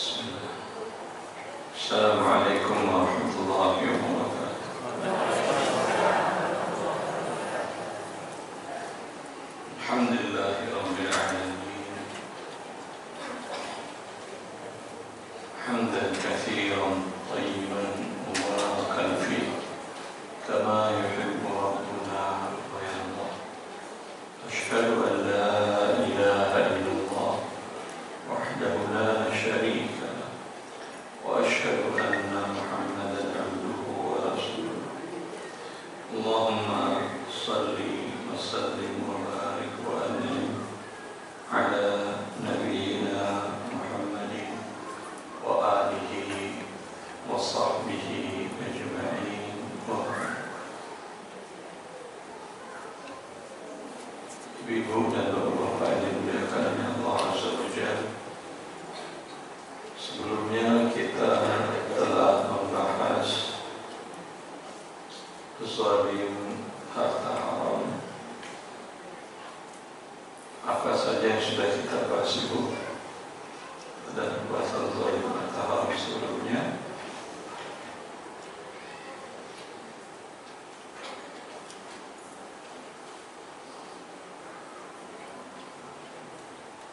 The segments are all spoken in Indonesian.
Bismillah. Assalamualaikum warahmatullahi wabarakatuh. Alhamdulillahi rabbil alamin. Hamdan katsiran tayyiban mubarakan fihi kama yuhibbu rabbuna wa yarda. Asyhadu an la ilaha illallah wahdahu la syarika lah wa asyhadu anna Muhammadan abduhu wa rasuluh. Allahumma salli wa sallim wa barik wa an'im ala nabiyyina Muhammadin wa alihi wa sahbihi ajma'in. Ibu dan bapak-bapak yang dimuliakan Allah Azza wa Jalla, sebelumnya kita telah membahas zalim harta haram. Apa saja yang sudah kita bahas Ibu dan pembahasan zalim harta haram sebelumnya?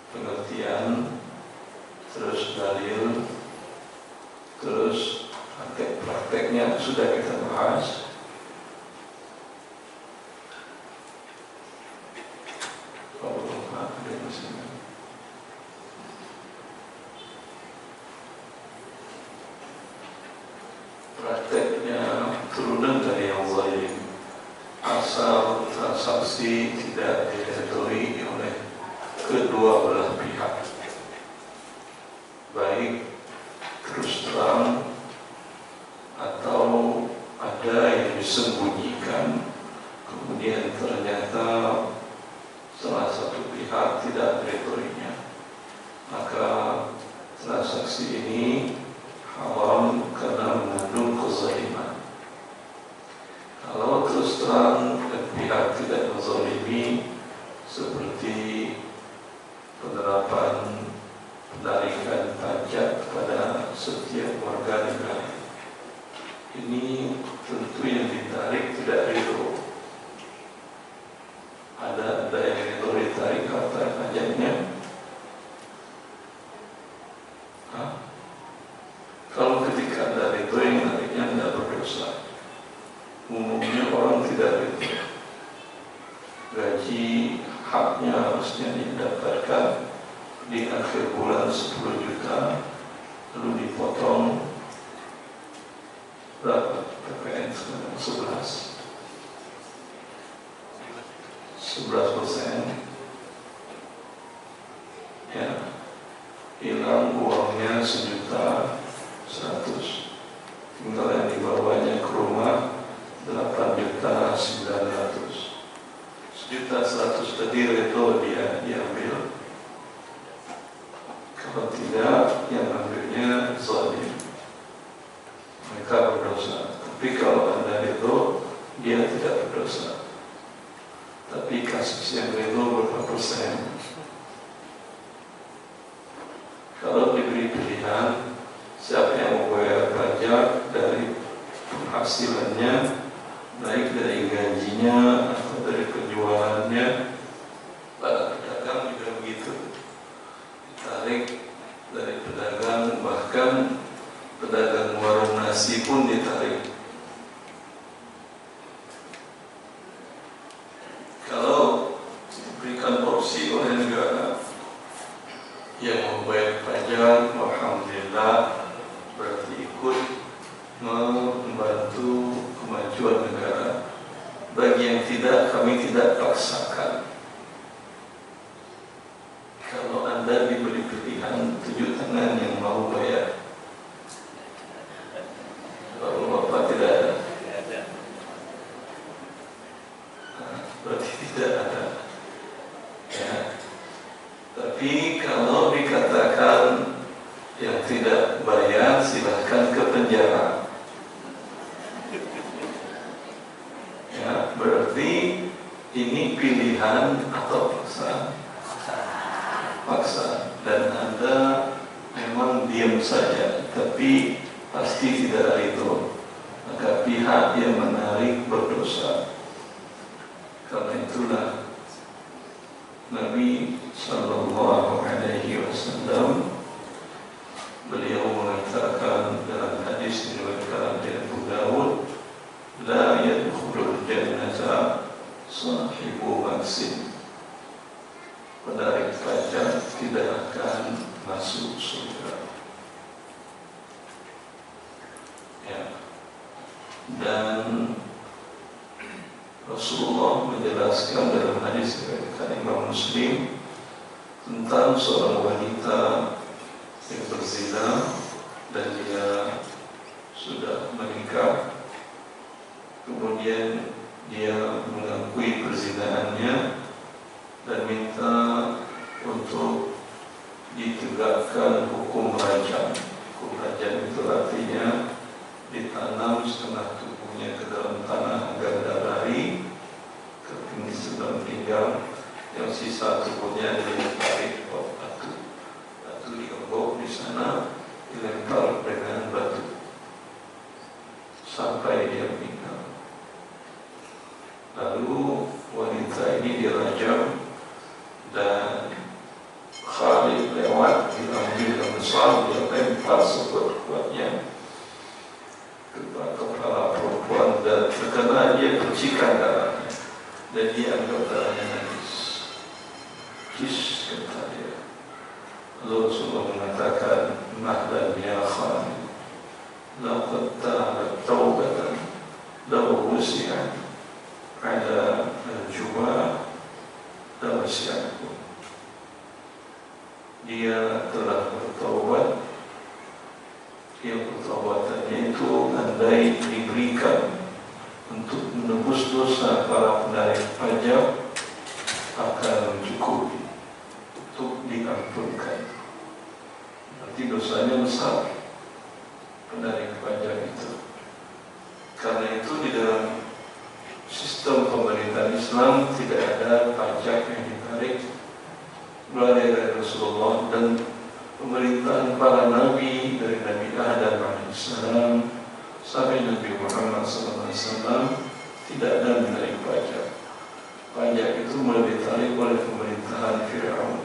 Pengertian, terus dalil, terus praktek-prakteknya sudah kita bahas. Prakteknya turunan dari yang zalim, asal transaksi tidak diredoi oleh kedua belah pihak, baik terus terang atau ada yang disembunyikan, kemudian ternyata salah satu pihak tidak meredoinya, maka transaksi ini haram karena mengandung kezaliman. Kalau terus terang dan pihak tidak menzalimi, seperti penerapan penarikan pajak kepada setiap warga negara, ini tentu yang ditarik tidak ridho. Ada yang ridho ditarik harta pajaknya. Kalau ketika ada ridho, yang nariknya tidak berdosa. Umumnya orang tidak ridho. Gaji haknya harusnya didapatkan di akhir bulan 10 juta, lalu dipotong berapa PPN sekarang? 11%, ya, hilang uangnya 1.100.000, tinggal yang dibawanya ke rumah 8.900.000. 1.100.000 tadi itu dia diambil. Kalau tidak, yang ambilnya zalim, mereka berdosa. Tapi kalau Anda itu, dia tidak berdosa. Tapi kasus yang itu berapa persen? Kalau diberi pilihan, siapa yang mau bayar pajak dari penghasilannya, baik dari gajinya atau dari penjualannya, para pedagang juga begitu, ditarik dari pedagang, bahkan pedagang warung nasi pun ditarik. Kalau diberikan porsi oleh negara yang membayar pajak, alhamdulillah, berarti ikut membantu kemajuan negara. Bagi yang tidak, kami tidak paksakan. Kalau Anda diberi pilihan 7 tangan yang mau bayar, kalau Bapak tidak ada, berarti tidak ada, ya. Tapi kalau dikatakan yang tidak bayar, silahkan ke penjara. Berarti ini pilihan atau paksa, dan Anda memang diam saja, tapi pasti tidak ridho, maka pihak yang menarik berdosa. Karena itulah Nabi Sallallahu Alaihi Wasallam beliau mengatakan dalam hadis diriwayatkan oleh Abu Dawud, la yadkhulul jannata sahibu maksin, penarik pajak tidak akan masuk surga. Ya. Dan Rasulullah menjelaskan dalam hadis riwayat Imam Muslim tentang seorang wanita yang berzina dan dia sudah menikah, kemudian dia mengakui perzinaannya dan minta untuk ditegakkan hukum rajam. Hukum rajam itu artinya ditanam setengah tubuhnya ke dalam tanah agar tidak lari ke pinggir sebelah pinggang, yang sisa tubuhnya ditarik batu digembok di sana, dilempar dengan batu sampai dia meninggal. Lalu wanita ini dirajam dan Khalid lewat, diambil yang besar, dia lempar sekuat-kuatnya kepala perempuan, dan terkena dia percikan darahnya dan dia anggap darahnya najis. Kis, kata dia. Lalu Rasulullah mengatakan, mahlan ya Khalid, laqad tabat taubatan law wusi'at ala al-juma' la wasi'atkum. Dia telah bertaubat, yang pertaubatannya itu andai diberikan untuk menebus dosa para penarik pajak akan cukup untuk diampunkan. Berarti dosanya besar penarik pajak itu. Karena itu di dalam sistem pemerintahan Islam tidak ada pajak yang ditarik mulai dari Rasulullah dan pemerintahan para nabi, dari Nabi Adam alaihissalam sampai Nabi Muhammad SAW, tidak ada menarik pajak. Pajak itu mulai ditarik oleh pemerintahan Fir'aun.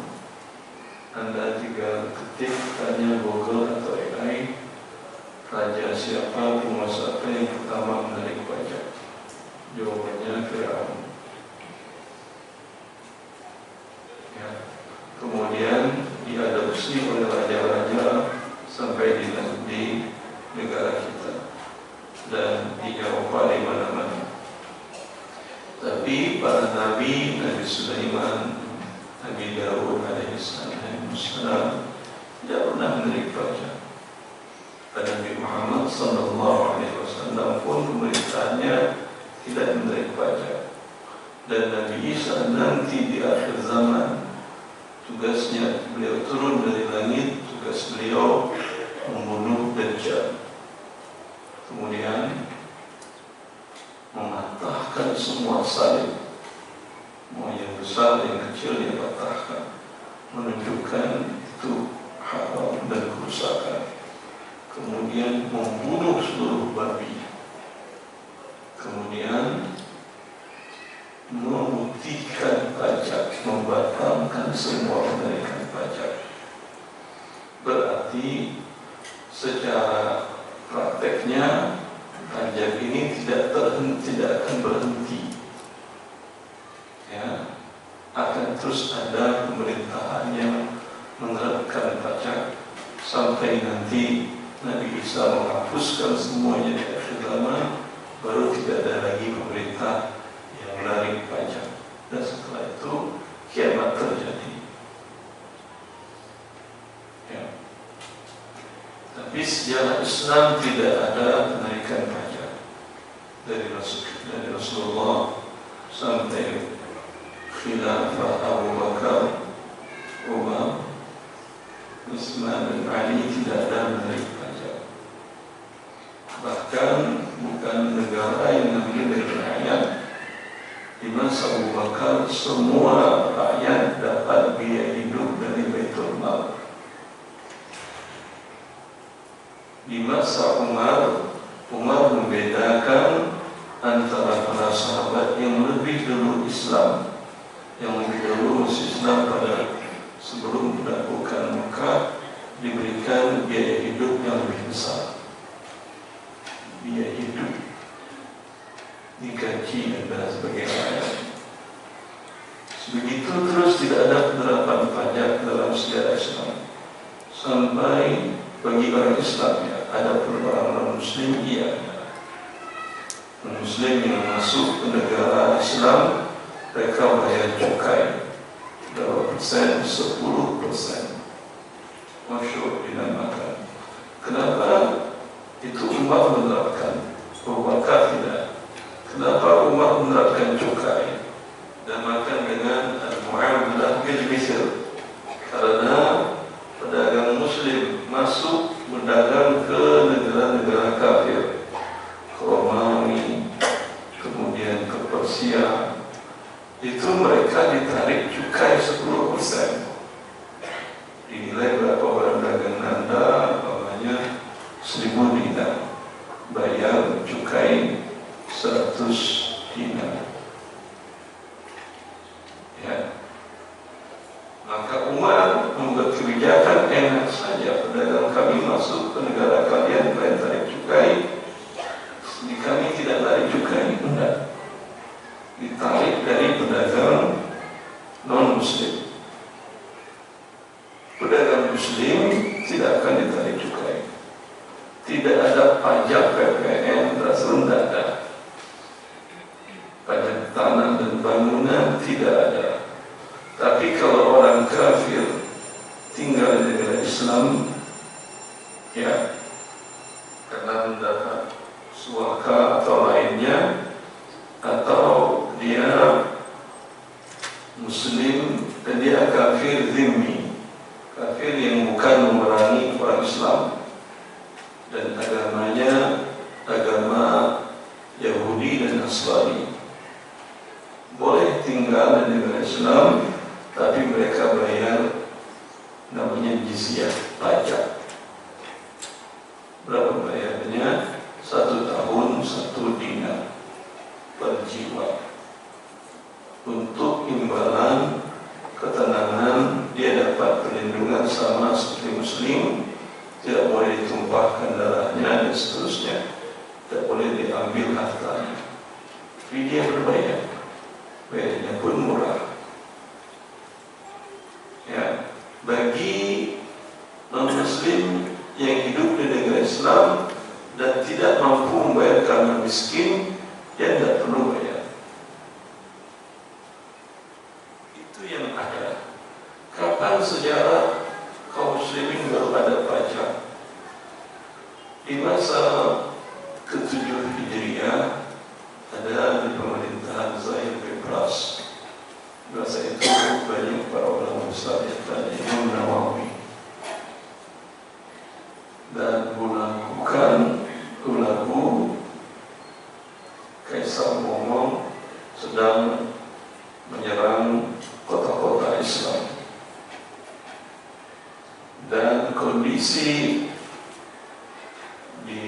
Anda tinggal ketik, tanya Google atau AI, raja siapa, penguasa apa yang pertama menarik pajak? Jawabannya Fir'aun. Ya. Kemudian diadopsi oleh raja-raja sampai di negara kita dan di Eropa, di mana-mana. Tapi para nabi, Nabi Sulaiman, Nabi Daud alaihissalam tidak pernah menarik pajak. Dan Nabi Muhammad SAW pun pemerintahannya tidak menarik pajak. Dan Nabi Isa nanti di akhir zaman, tugasnya beliau turun dari langit, tugas beliau membunuh Dajjal, kemudian mematahkan semua salib, mau yang besar yang kecil dia patahkan, menunjukkan itu haram dan kerusakan. Kemudian membunuh seluruh babi, kemudian memutihkan pajak, membatalkan semua penarikan pajak. Berarti secara prakteknya pajak ini tidak akan berhenti. Ya, akan terus ada pemerintahan yang menerapkan pajak sampai nanti Nabi Isa menghapuskan semuanya di akhir zaman, baru tidak ada lagi pemerintah yang menarik pajak. Dan setelah itu kiamat terjadi. Ya. Tapi sejarah Islam tidak ada penarikan pajak dari Rasulullah sampai khilafah Abu Bakar, Umar, Utsman dan Ali tidak ada menarik pajak. Bahkan bukan negara yang mengambil dari rakyat. Di masa Abu Bakar semua rakyat dapat biaya hidup dari Baitul Mal. Di masa Umar membedakan antara para sahabat yang lebih dulu Islam, yang lebih dulu masuk Islam pada sebelum menaklukkan Mekah, diberikan biaya hidup yang lebih besar, biaya hidup digaji dan sebagainya. Begitu terus tidak ada penerapan pajak dalam sejarah Islam sampai bagi orang Islam ya, ada orang non-Muslim iya. Non-Muslim yang masuk ke negara Islam mereka bayar cukai berapa persen? 10%. Masyhur dinamakan. Kenapa itu Umar menerapkan? Abu Bakar tidak. Kenapa Umar menerapkan cukai? Dan makan dengan al-mu'amalah bil misl, karena pedagang Muslim masuk berdagang ke negara-negara kafir, ke Romawi, kemudian ke Persia, itu mereka ditarik cukai 10%. Dinilai berapa orang dagang Anda, namanya 1000 dinar, bayar cukai 100 dinar. Ya. Maka Umar membuat kebijakan enak saja, pedagang kami masuk ke negara kalian tarik cukai, di kami tidak tarik cukai, enggak, ditarik dari pedagang non Muslim. Pedagang Muslim tidak akan ditarik cukai, tidak ada pajak PPN, berasal tidak ada. Pajak tanah dan bangunan tidak ada. Tapi kalau orang kafir tinggal di negara Islam, ya, karena mendapat suaka atau lainnya, atau dia Muslim dan dia kafir zimmi, kafir yang bukan memerangi orang Islam dan agamanya agama Yahudi dan Nasrani, boleh tinggal di negara Islam, tapi mereka bayar namanya jizyah, pajak. Berapa bayarnya? 1 tahun 1 dinar per jiwa. Untuk imbalan ketenangan, dia dapat perlindungan sama seperti Muslim, tidak boleh ditumpahkan darahnya dan seterusnya, tidak boleh diambil hartanya. Tapi dia berbayar, bayarnya pun murah. Ya, bagi non-Muslim yang hidup di negara Islam dan tidak mampu membayar karena miskin, dia tidak perlu bayar. Itu yang ada. Kapan sejarah kaum muslimin baru ada pajak? Di masa ke-7 Hijriah ada di pemerintahan Zahir Bebras. Masa itu banyak para ulama besar yang tadi Imam Nawawi dan melakukan lagu Kaisar Momong sedang menyerang kota-kota Islam, dan kondisi di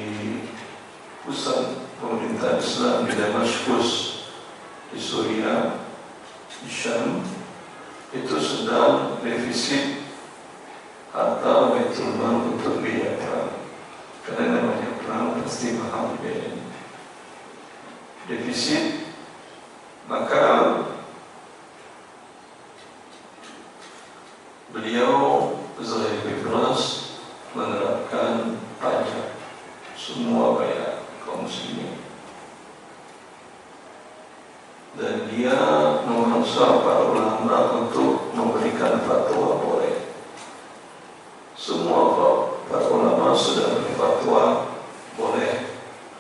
pusat pemerintahan Islam di Damaskus, di Suriah, di Syam, itu sedang defisit harta Baitul Mal untuk biaya perang. Karena namanya perang pasti mahal biayanya. Defisit, maka beliau Zahir Bebras menerapkan pajak, semua bayar kaum muslimin. Dan dia memaksa para ulama untuk memberikan fatwa boleh. Semua para ulama sudah berfatwa boleh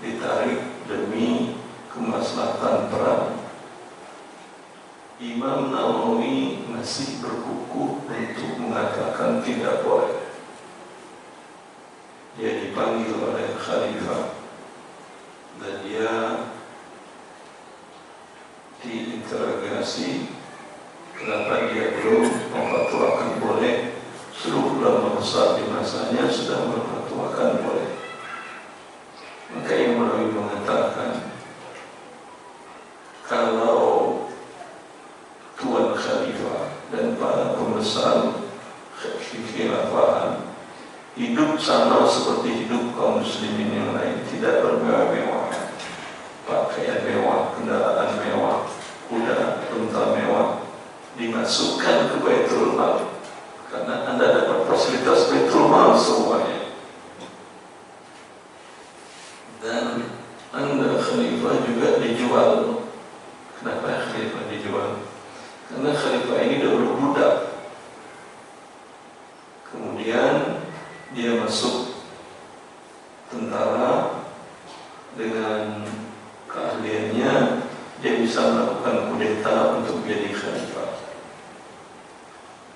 ditarik demi kemaslahatan perang. Imam Nawawi masih berkukuh untuk mengatakan tidak boleh. Dia dipanggil oleh Khalifah dan dia diinterogasi kenapa dia belum memfatwakan boleh. Seluruh ulama besar di masanya sudah memfatwakan boleh. hidup sama seperti hidup kaum muslimin yang lain, tidak bermewah-mewah, pakaian mewah, kendaraan mewah, kuda, unta mewah, dimasukkan ke Baitul Mal karena Anda dapat fasilitas Baitul Mal semuanya. Dan Anda khalifah juga dijual. Kenapa khalifah dijual? Karena khalifah ini dahulu budak, kemudian dia masuk tentara, dengan keahliannya dia bisa melakukan kudeta untuk menjadi khalifah.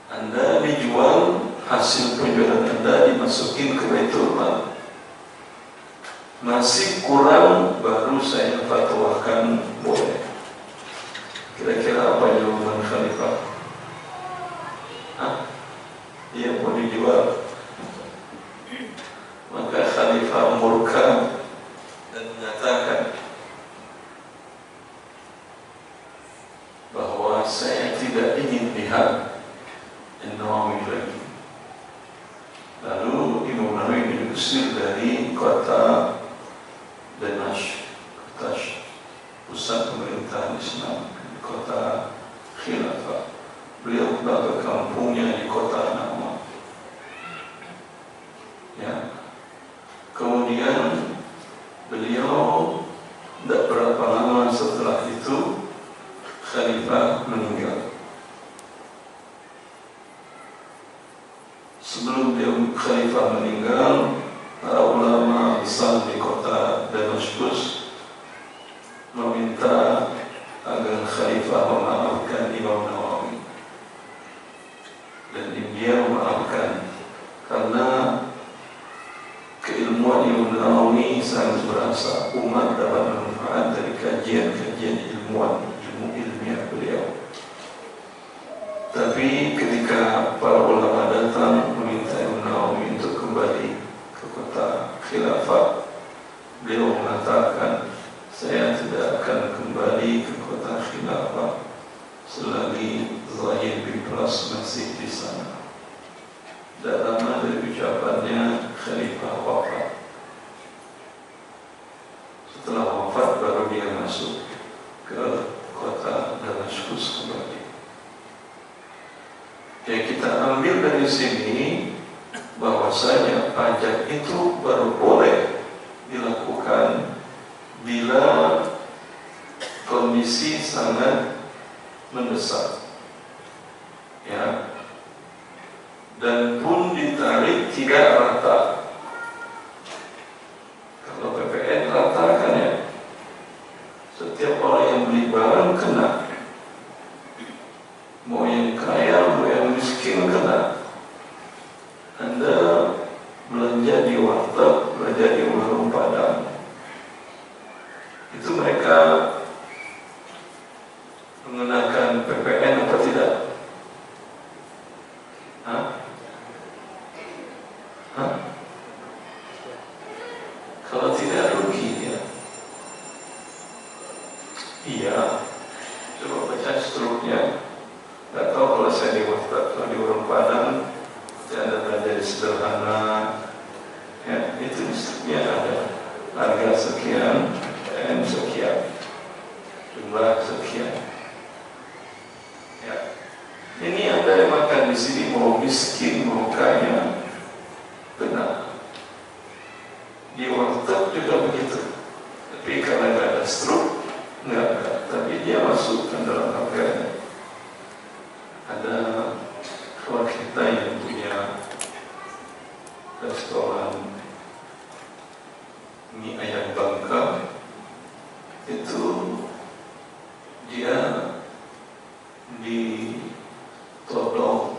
Anda dijual, hasil penjualan Anda dimasukin ke Baitul Mal. Masih kurang, baru saya fatwakan boleh. Kira-kira apa jawaban khalifah? Dia mau dijual. Maka khalifah murka dan menyatakan bahwa saya tidak ingin lihat Nawawi lagi. Lalu Imam Nawawi diusir dari kota Damashq, pusat pemerintahan Islam, kota Khilafah. Beliau pulang ke kampungnya di kota Nama. Ya. Kemudian beliau tidak berapa lama setelah itu Khalifah meninggal. Sebelum beliau Khalifah meninggal, para ulama besar di kota Damaskus meminta agar Khalifah memaafkan Imam Nawawi, dan dia memaafkan karena keilmuan Imam Nawawi sangat berasa umat dapat manfaat dari kajian-kajian ilmuwan, ilmiah beliau. Tapi ketika para ulama datang meminta Imam Nawawi untuk kembali ke kota Khilafah, beliau mengatakan, saya tidak akan kembali ke kota Khilafah selagi Zahid bin Pras masih di sana. Tidak lama dari ucapannya, Khalifah wafat. Setelah wafat baru dia masuk ke kota Damaskus kembali. Yang kita ambil dari sini bahwasanya pajak itu baru boleh dilakukan bila kondisi sangat mendesak, ya, dan pun ditarik tidak rata. Kalau PPN rata kan ya, setiap orang yang beli barang kena, mau yang kaya mau yang miskin kena. Anda belanja di warteg, belanja di warung Padang, itu mereka menggunakan PPN apa tidak? Kalau tidak rugi ya. Iya. Coba baca struknya. Gak tahu kalau saya di warteg, kalau di warung Padang, saya ada belanja di sederhana. Ya, itu struknya ada. Harga sekian, PPN sekian, jumlah sekian. Ya. Ini Anda yang makan di sini mau miskin mau kaya, benar. Di warteg juga begitu. Tapi karena nggak ada struk, nggak. Tapi dia masukkan dalam harganya. Ada kawan kita yang punya restoran mie ayam Bangka, itu dia ditodong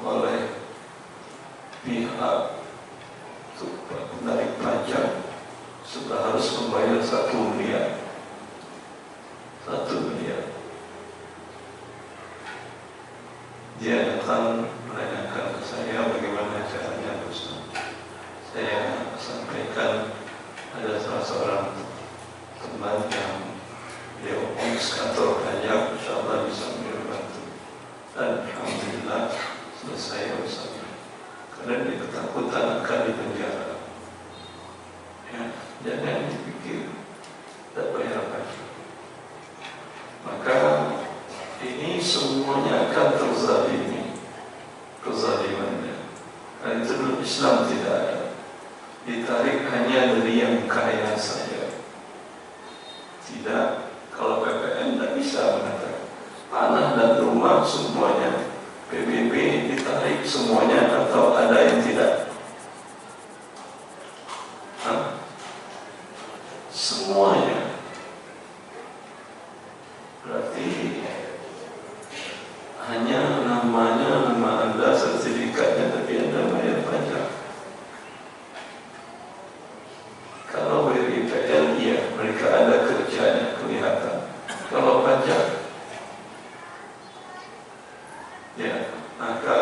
oleh pihak untuk menarik pajak, sudah harus membayar 1 miliar. 1 miliar. Dia datang menanyakan ke saya bagaimana caranya, Ustaz. Saya sampaikan ada salah seorang teman yang dia urus kantor pajak, insyaallah bisa membantu. Dan alhamdulillah selesai urusannya. karena dia ketakutan akan dipenjara. Ya, jangan dipikir tak bayar pajak. Maka ini semuanya akan terzalimi, kezalimannya. Dan itu dalam Islam tidak ada. Ditarik hanya dari yang kaya saja. Tidak, kalau PPN tidak bisa mengatakan tanah dan rumah semuanya, PBB ditarik semuanya, atau ada yang tidak? Semuanya. Berarti hanya namanya, nama Anda, sertifikatnya, tapi Anda bayar pajak. Kalau WIPL, iya, mereka ada kerjanya, kelihatan. Kalau pajak, ya, maka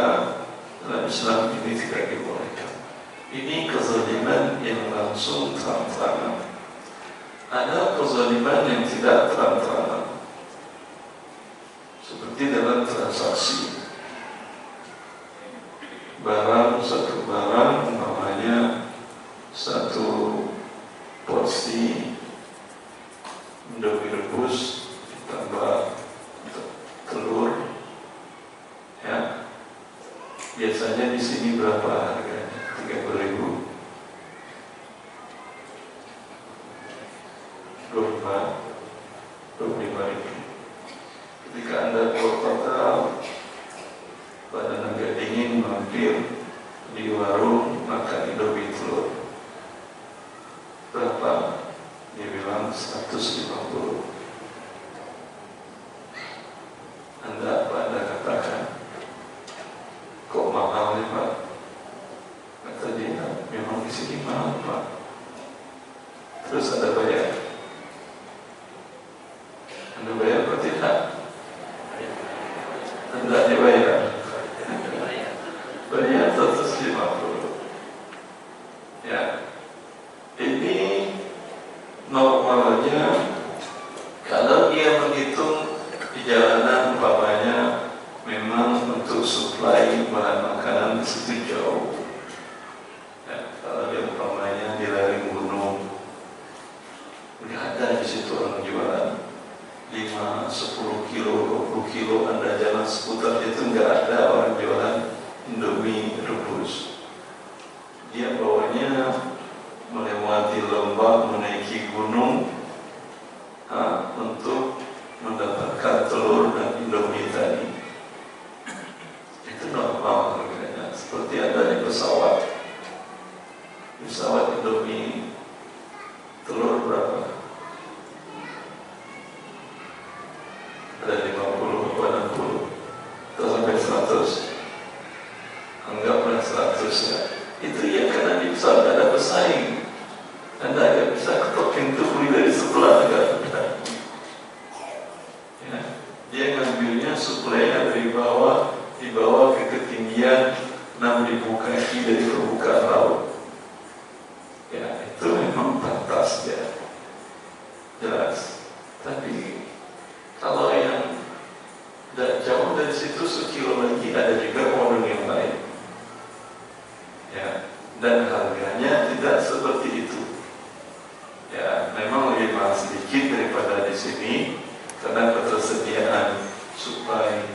dalam Islam ini tidak dibolehkan. Ini kezaliman yang langsung terang-terangan. Ada kezaliman yang tidak terang-terangan, seperti dalam transaksi barang, satu barang umpamanya satu porsi Indomie rebus ditambah telur, ya, biasanya di sini berapa harganya? 30.000, 25.000. Ketika Anda keluar kota, badan agak dingin, mampir di warung makan Indomie telur, berapa? Dia bilang 150. Anda katakan, kok mahal ya Pak? Kata dia, memang di sini mahal Pak. Terus Anda bayar? Anda bayar atau tidak? Anda dibayar? Bayar 150. Ya, ini normalnya kalau dia menghitung di jalanan umpamanya memang untuk suplai bahan makanan di situ jauh. Ya, kalau dia umpamanya di lereng gunung, nggak ada di situ orang jualan 5, 10 kilo, 20 kilo, Anda jalan seputar itu nggak ada orang jualan Indomie rebus. Dia bawanya melewati lembah, menaiki gunung untuk mendapatkan telur dan Indomie tadi. Itu normal harganya. Seperti ada di pesawat Indomie telur berapa? Ada 50 atau 60 atau sampai 100. Anggaplah 100 ya. Itu ya karena di pesawat ada pesaing. Anda agak bisa ketok pintu beli dari sebelah agak. Ya, dia ngambilnya suplainya dari bawah, dibawa ke ketinggian 6.000 kaki dari permukaan laut. Ya, itu memang pantas ya, jelas. Tapi kalau yang tidak jauh dari situ sekilo lagi ada juga warung yang lain. Ya, dan harganya tidak seperti itu. Ya, memang lebih mahal sedikit daripada di sini karena ketersediaan suplai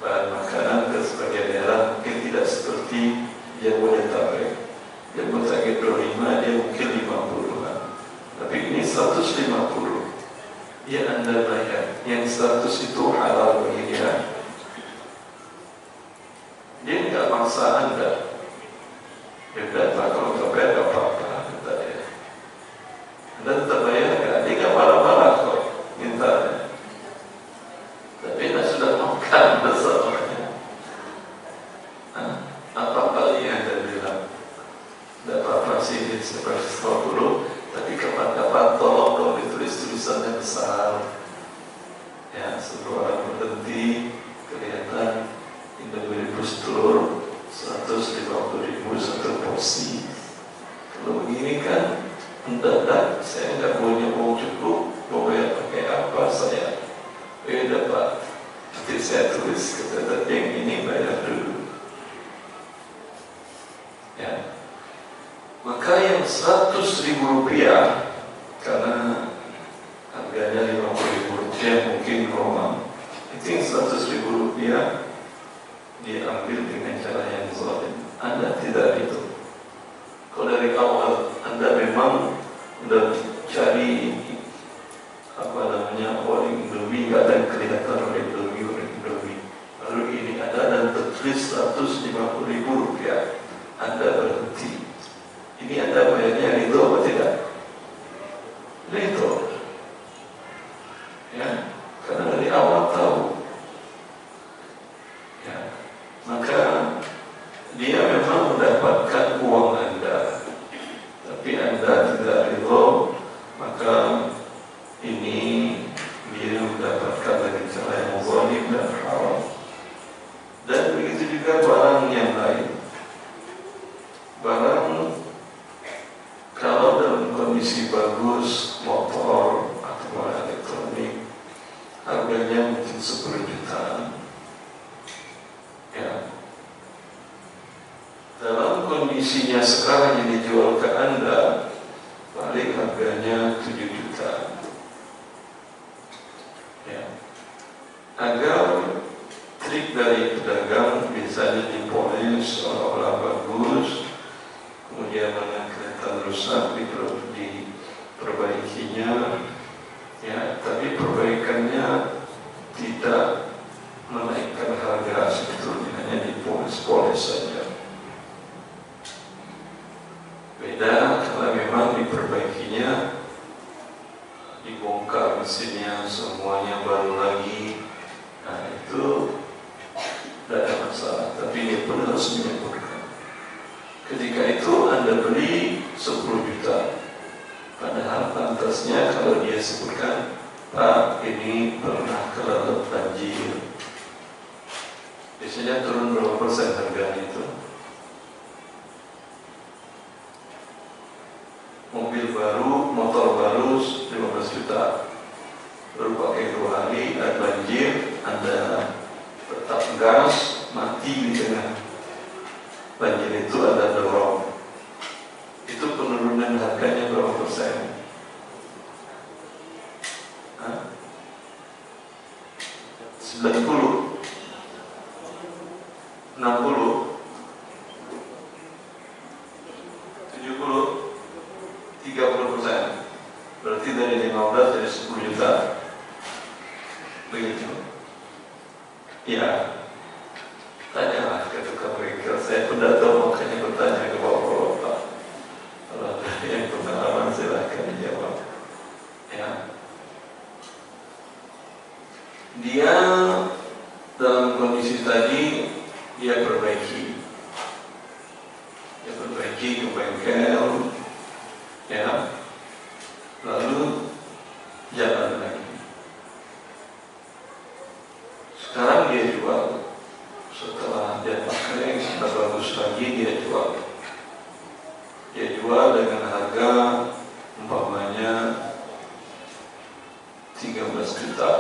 bahan makanan ke sebagian daerah mungkin tidak seperti Jabodetabek. Jabodetabek 25, dia mungkin 50-an. Tapi ini 150. Ya Anda bayar. Yang 100 itu halal bagi dia. Dia nggak maksa Anda. Ya udah Pak, kalau nggak bayar nggak apa-apa, kata dia. Anda tetap bayar nggak? Dia nggak marah-marah kok mintanya. Tapi Anda sudah makan masalahnya. Apa kali yang Anda bilang? Tidak apa-apa sih, seperti 50, tapi kapan-kapan tolong dong ditulis tulisannya besar. Ya, sebelum berhenti kelihatan Indomie rebus telur 150.000 satu porsi. Kalau begini kan mendadak, saya nggak punya uang cukup, mau bayar pakai apa saya? Udah Pak, nanti saya tulis, kata yang ini bayar dulu. maka yang 100.000 rupiah, karena harganya 50.000 rupiah mungkin normal, itu yang 100.000 rupiah diambil dengan cara yang zalim. Anda tidak itu. Kalau dari awal Anda memang udah cari Indomie, nggak ada yang kelihatan oleh Indomie. Lalu ini ada dan tertulis 150.000 rupiah, Anda berhenti. Ini Anda bayarnya ridho apa tidak? Ridho. Ya, karena dari awal tahu. Ya, maka dia memang mendapatkan uang Anda, tapi Anda tidak ridho, maka ini dia mendapatkan dari cara yang zalim dan haram. Dan begitu juga barang yang lain. Barang kalau dalam kondisi bagus, motor atau barang elektronik, harganya mungkin 10 jutaan. Ya. Dalam kondisinya sekarang yang dijual ke Anda, paling harganya 7 juta. Ya. Agar trik dari pedagang biasanya dipolis seolah-olah bagus, kemudian mana kelihatan rusak diperbaikinya, ya, tapi perbaikannya tidak menaikkan harga sebetulnya, hanya dipolis-polis saja. Beda kalau memang diperbaikinya, dibongkar mesinnya, semuanya baru lagi, nah itu tidak ada masalah, tapi dia pun harus menyebutkan. Ketika itu Anda beli 10 juta, padahal pantasnya kalau dia sebutkan, Pak, ini pernah kelelep banjir, biasanya turun berapa persen harganya itu? Mobil baru, motor baru 15 juta, baru pakai 2 hari, ada banjir, Anda tetap gas, mati di tengah banjir itu, ada dorong, itu penurunan harganya berapa persen? 90, 60, 70, 30%, berarti dari 15 jadi 10 juta, begitu. Ya, tanyalah ke tukang bengkel. Saya pun tidak tahu, makanya bertanya ke bapak-bapak. Kalau ada yang pengalaman silahkan dijawab. Ya, dia dalam kondisi tadi dia perbaiki ke bengkel, ya, lalu jalan lagi. Sekarang dia jual, setelah dia pakai sudah bagus lagi, dia jual dengan harga umpamanya 13 juta,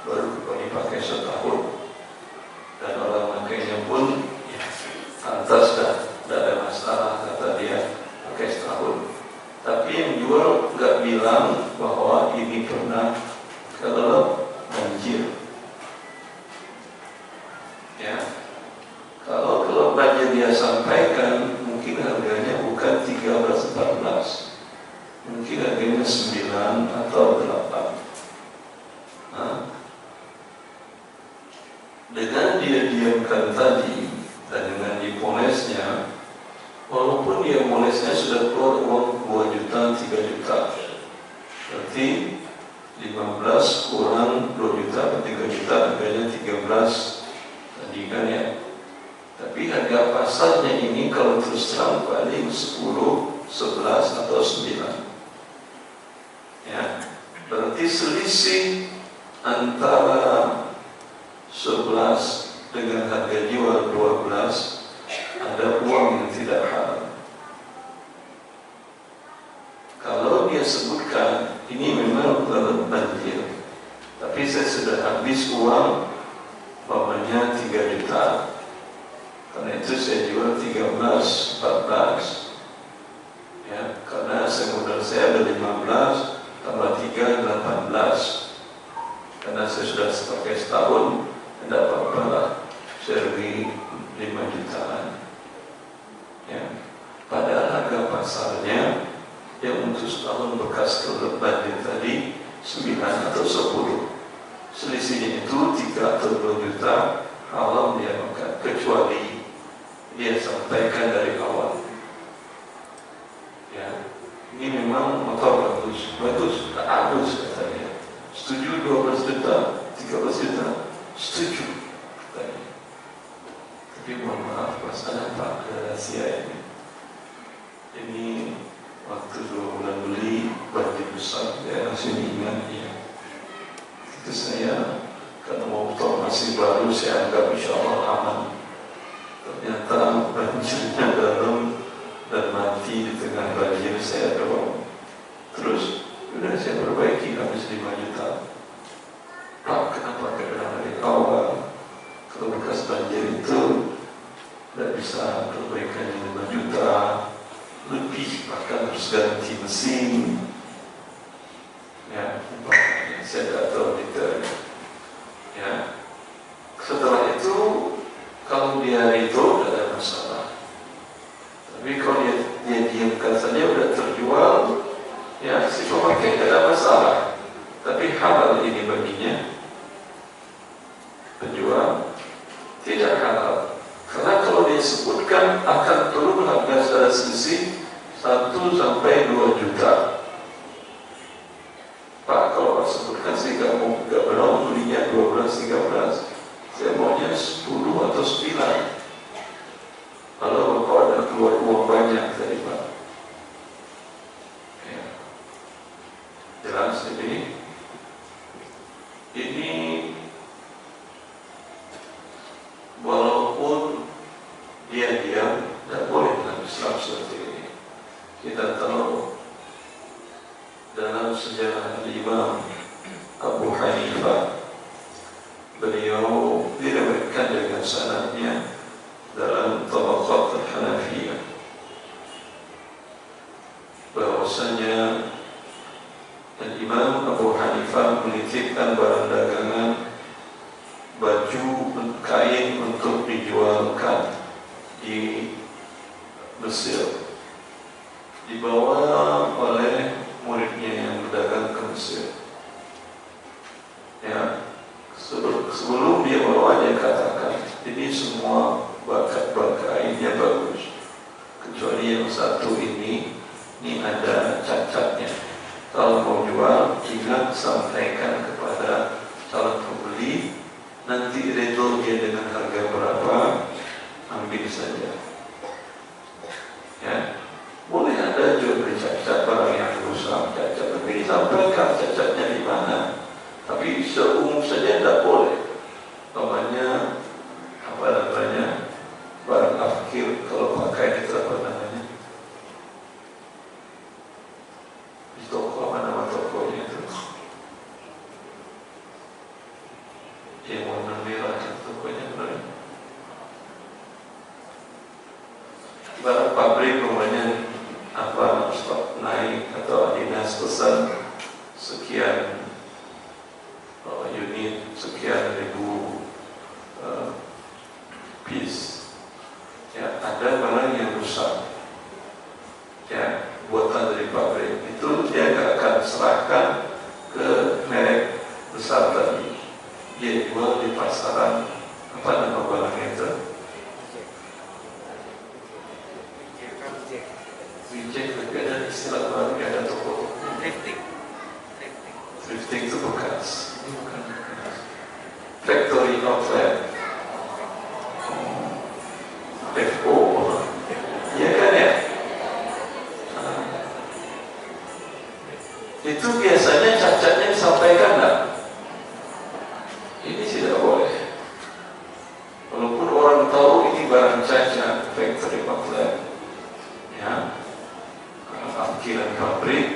baru dipakai setahun, dan orang makainya pun ya, pantas dan tidak ada masalah, kata dia, pakai setahun. Tapi yang jual nggak bilang bahwa ini pernah kelelep banjir. Ya, kalau banjir dia sampaikan, mungkin harganya bukan 13-14, mungkin harganya 9 atau 8. Nah, dengan dia diamkan tadi dan dengan diponesnya, walaupun dia molesnya sudah keluar uang 2 juta, 3 juta, berarti 15 kurang 2 juta, 3 juta, harganya 13 tadi kan ya. Tapi harga pasarnya ini kalau terus terang paling 10, 11 atau 9. Ya, berarti selisih antara 11 dengan harga jual 12, ada uang yang tidak halal. Kalau dia sebutkan ini memang kelelep banjir, tapi saya sudah habis uang umpamanya 3 juta, karena itu saya jual 13, 14, ya, saya ada 15, tambah 3, 18. Karena saya sudah pakai setahun, tidak apa-apa lah, saya rugi 5 jutaan. Ya. Padahal harga pasarnya yang untuk setahun bekas banjir tadi 9 atau 10. Selisihnya itu 3 atau 2 juta, haram dia makan, kecuali dia sampaikan dari awal. Ya, ini memang motor bagus, katanya. Setuju 12 juta, 13 juta, setuju katanya. Tapi mohon maaf, masalah Pak rahasia ini. Ini waktu 2 bulan beli banjir besar di daerah sini ingat ya. Itu saya karena motor masih baru, saya anggap insya Allah aman. Ternyata banjirnya dalam dan mati di tengah banjir, saya dorong. Terus sudah saya perbaiki habis 5 juta. Pak, kenapa tidak dari awal? Kalau bekas banjir itu tidak bisa perbaikannya 5 juta lebih, bahkan harus ganti mesin. Ya, saya tidak tahu detailnya. Ya, setelah itu kalau dia itu tidak ada masalah. Tapi kalau dia diamkan saja sudah terjual, ya si pemakai tidak ada masalah. Tapi halal ini baginya, penjual tidak halal. Karena kalau dia sebutkan akan turun harga secara selisih 1 sampai 2 juta. Pak, kalau Pak sebutkan saya nggak berani belinya 12, 13. Saya maunya 10 atau 9. Kalau Bapak ada keluar uang banyak dari Pak. Ya. Jelas ini walaupun dia diam, tidak boleh dalam Islam seperti ini. Kita tahu dalam sejarah Imam Abu Hanifah, beliau diriwayatkan dengan sanadnya dalam Tabaqat Al-Hanafiyah bahwasanya Imam Abu Hanifah menitipkan barang dagangan, baju, kain untuk dijualkan di Mesir, dibawa oleh muridnya yang berdagang ke Mesir. Ya, sebelum dia bawa, dia katakan ini semua kainnya bagus, kecuali yang satu ini ada cacatnya. Kalau mau jual, ingat sampaikan kepada calon pembeli, nanti redor dia dengan harga berapa, ambil saja. Ya, boleh ada jual beli cacat, barang yang rusak cacat, tapi disampaikan cacatnya di mana. Tapi seumum saja tidak boleh. Namanya barang akhir, kalau pakai itu apa namanya? Di toko, apa nama tokonya itu? Yang warna merah, tokonya berapa? Barang pabrik namanya apa, stok naik atau dinas pesan sekian unit, sekian ribu piece. Ya, ada barang yang rusak, ya, buatan dari pabrik, itu dia nggak akan serahkan ke merek besar tadi. Dia jual di pasaran, apa nama barangnya itu? Reject, tapi ada istilah baru, ada toko. Thrifting itu bekas. Ini bukan bekas. Factory outlet. FO. Iya kan ya? Itu biasanya cacatnya disampaikan enggak? Ini tidak boleh. Walaupun orang tahu ini barang cacat, factory outlet, ya, parkiran pabrik,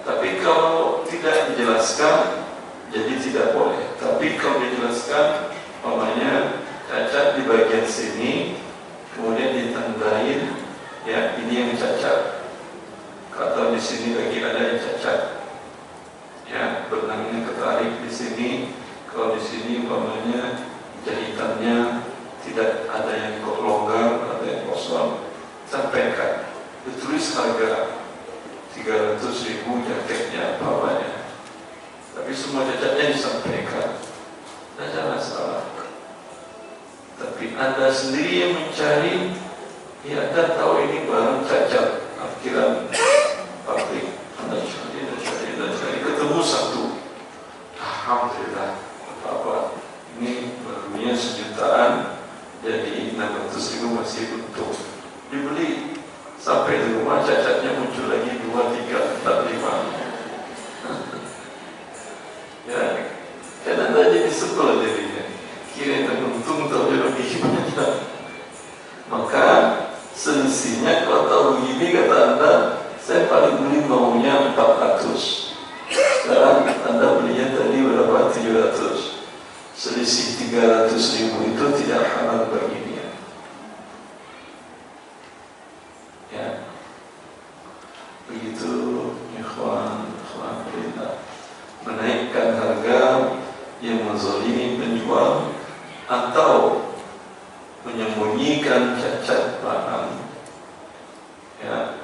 tapi kalau tidak dijelaskan, jadi tidak boleh. Tapi kalau dijelaskan, namanya cacat di bagian sini, kemudian ditandain, ya, ini yang cacat. Katanya di sini lagi ada yang cacat, ya, benangnya ketarik di sini. Kalau di sini umpamanya jahitannya tidak ada yang longgar, ada yang kosong, sampaikan. Ditulis harga 300.000 jaketnya, apa-apanya. Tapi semua cacatnya disampaikan, tidak ada masalah. Tapi Anda sendiri yang mencari, ya Anda tahu ini barang cacat, akhiran pabrik. Anda cari, ketemu satu. Alhamdulillah, apa-apa. Ini barunya 1 jutaan, jadi 600.000 masih untung. Dibeli, sampai di rumah cacatnya muncul lagi 2, 3, 4, 5. Ya, kan Anda jadi sebel jadinya. Kira tak untung atau lebih gimana. Maka selisihnya kalau tahu begini, kata Anda, saya paling beli maunya 400. Sekarang Anda belinya tadi berapa? 700. Selisih 300.000 itu tidak halal bagi dia. Ya, begitu ikhwan fillah. Menaikkan harga yang menzalimi penjual atau menyembunyikan cacat barang, ya,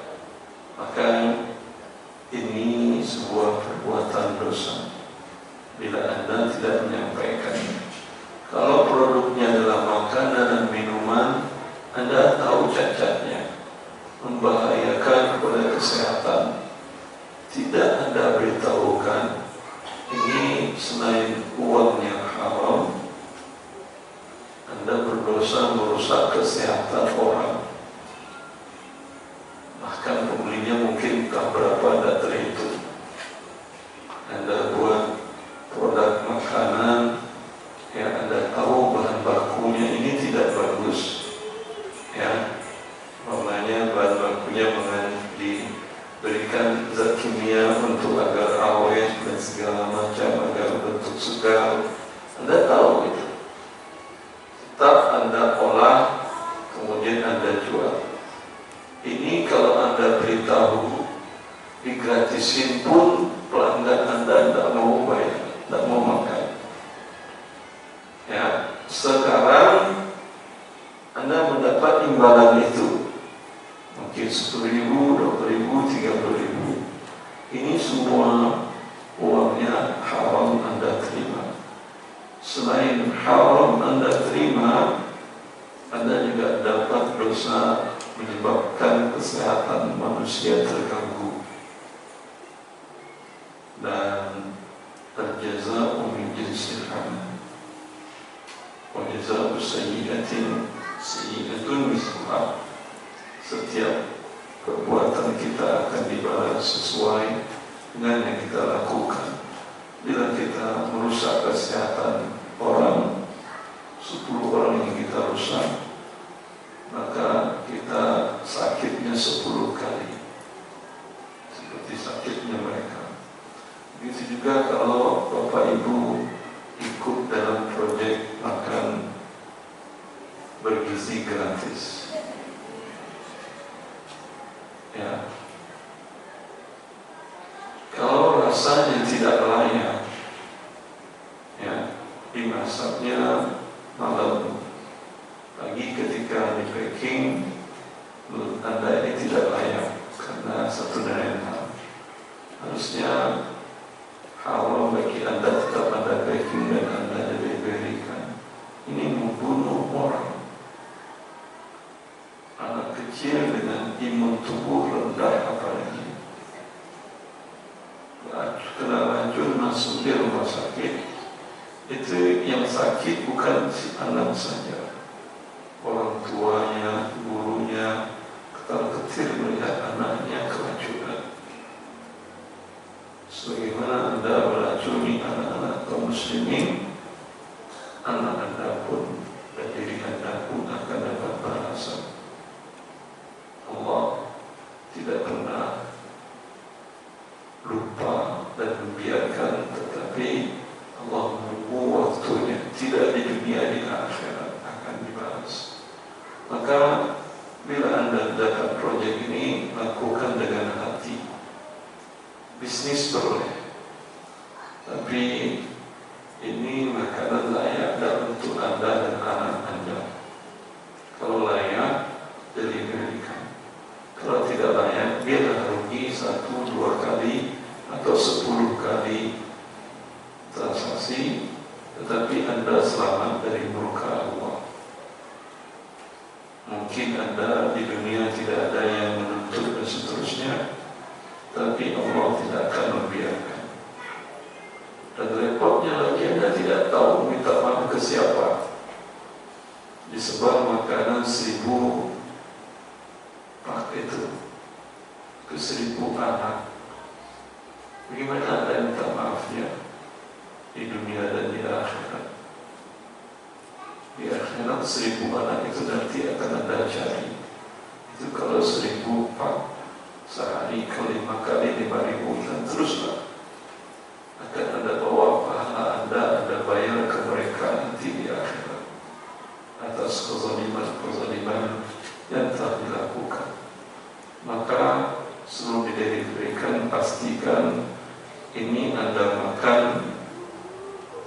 maka ini sebuah perbuatan dosa bila Anda tidak menyampaikan. Kalau produknya adalah makanan dan minuman, Anda tahu cacatnya, membahayakan kepada kesehatan, tidak Anda beritahukan, ini selain uang yang haram, Anda berdosa merusak kesehatan orang. Bahkan pembelinya mungkin tak berapa, tidak terhitung. Anda buat produk makanan, ya Anda tahu bahan bakunya ini tidak bagus, ya, maknanya bahan bakunya diberikan zat kimia untuk agar awet dan segala macam, agar bentuk segar. Anda tahu itu. Tetap Anda olah, kemudian Anda jual. Ini kalau Anda beritahu, digratisin pun pelanggan Anda tidak mau bayar, tidak mau makan. Ya, sekarang Anda mendapat imbalan itu, mungkin 10.000, 20.000, 30.000. Ini semua uangnya haram Anda terima. Selain haram Anda terima, Anda juga dapat dosa menyebabkan kesehatan manusia terganggu. Dan al-jazā'u min jinsil 'amal. Wa jazaa'u sayyi'atin sayyi'atun mithluha. Setiap perbuatan kita akan dibalas sesuai dengan yang kita lakukan. Bila kita merusak kesehatan orang, 10 orang yang kita rusak, maka kita sakitnya 10 kali, seperti sakitnya mereka. Begitu juga kalau Bapak Ibu ikut dalam proyek makan bergizi gratis, ya, kalau rasanya tidak layak, ya, dimasaknya malam, pagi ketika di packing, menurut Anda ini tidak layak karena satu dan lain hal. Harusnya haram bagi Anda tetap Anda packing dan Anda diberikan. Ini membunuh orang. Anak kecil dengan imun tubuh rendah apalagi, kena racun masuk di rumah sakit. Itu yang sakit bukan si anak saja, orang tuanya, gurunya, ketar-ketir melihat anaknya keracunan. Sebagaimana Anda meracuni anak-anak kaum muslimin, anak Anda pun dan diri Anda pun akan dapat balasan. Allah tidak pernah lupa dan membiarkan, tetapi Allah menunggu waktunya, tidak di dunia, di akhirat akan dibalas. Maka bila Anda datang proyek ini, lakukan dengan hati, bisnis boleh, tapi ini makanan layak dan untuk Anda dan anak Anda. Kalau layak, diberikan. Kalau tidak layak, biarlah rugi 1-2 kali atau 10 kali transaksi, tetapi Anda selamat dari murka Allah. Mungkin Anda di dunia tidak ada yang menuntut dan seterusnya, tapi Allah tidak akan membiarkan. Dan repotnya lagi Anda tidak tahu minta maaf ke siapa. Disebar makanan 1000 pak itu ke 1000 anak. Bagaimana Anda minta maafnya di dunia dan di akhirat? Di akhirat 1000 anak itu nanti akan Anda cari. Itu kalau 1000 pak sehari kali 5 kali 5.000 dan teruslah. Akan Anda bawa pahala Anda bayar ke mereka nanti di akhirat atas kezaliman yang telah dilakukan. Maka sebelum diberikan, pastikan ini Anda makan,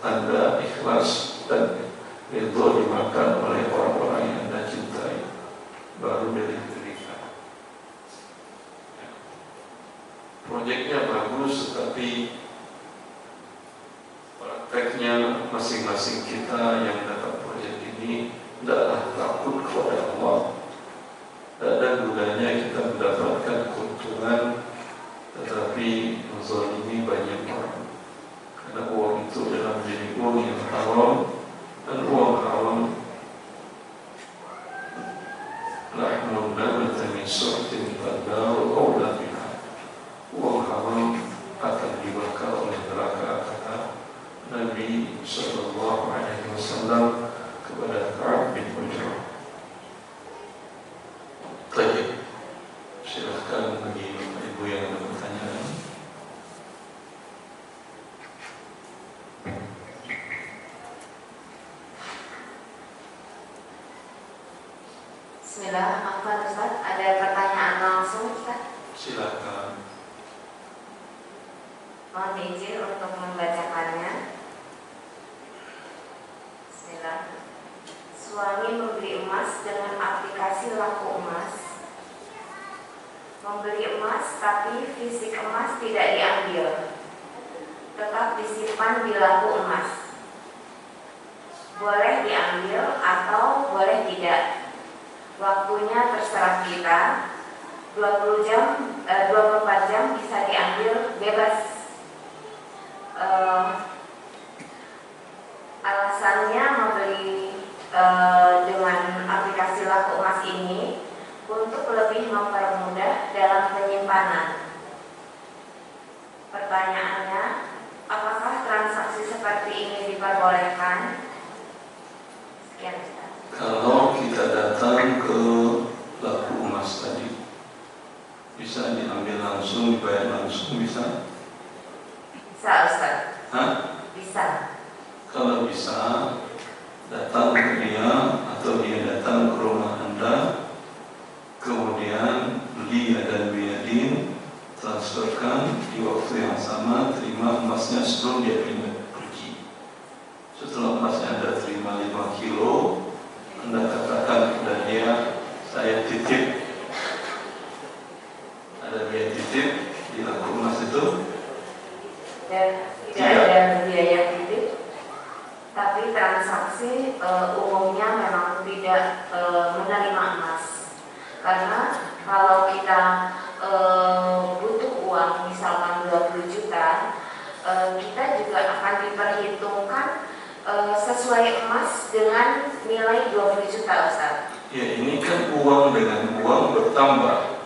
Anda ikhlas dan itu dimakan oleh orang-orang yang Anda cintai, baru diberikan. Proyeknya bagus, tapi prakteknya masing-masing kita yang dapat proyek ini tidaklah takut kepada Allah. Tidak ada gunanya kita mendapatkan keuntungan tetapi menzalimi banyak orang, karena uang itu adalah menjadi uang yang haram, dan uang haram lahmun nabata min suhtin fadnaru awla biha. Uang haram akan dibakar oleh neraka, kata Nabi sallallahu alaihi wasallam kepada Ka'ab bin Ujrah. Baik, silakan bagi ibu yang ada pertanyaan. Bismillah, maafkan Ustaz, ada pertanyaan langsung Ustaz? Silakan. Mohon izin untuk membacakannya. Bismillah. Suami membeli emas dengan aplikasi laku emas. Membeli emas tapi fisik emas tidak diambil, tetap disimpan di laku emas. Boleh diambil atau boleh tidak? Waktunya terserah kita. 24 jam bisa diambil bebas. Alasannya membeli dengan aplikasi laku emas ini untuk lebih mempermudah dalam penyimpanan. Pertanyaannya, apakah transaksi seperti ini diperbolehkan? Sekian Ustaz. Kalau kita datang ke laku emas tadi, bisa diambil langsung, dibayar langsung, bisa? Bisa Ustaz. Hah? Bisa. Kalau bisa, datang ke dia atau dia datang ke rumah Anda, kemudian dia dan biyadin transferkan di waktu yang sama, terima emasnya sebelum dia pergi. Setelah emasnya Anda terima 5 kilo, Anda katakan kepada dia, saya titip. Ada biaya titip di laku emas itu? Dan tidak ada biaya titip, tapi transaksi umumnya memang tidak menerima emas. Karena kalau kita butuh uang misalkan 20 juta, kita juga akan diperhitungkan sesuai emas dengan nilai 20 juta Ustaz. Ya, ini kan uang dengan uang bertambah,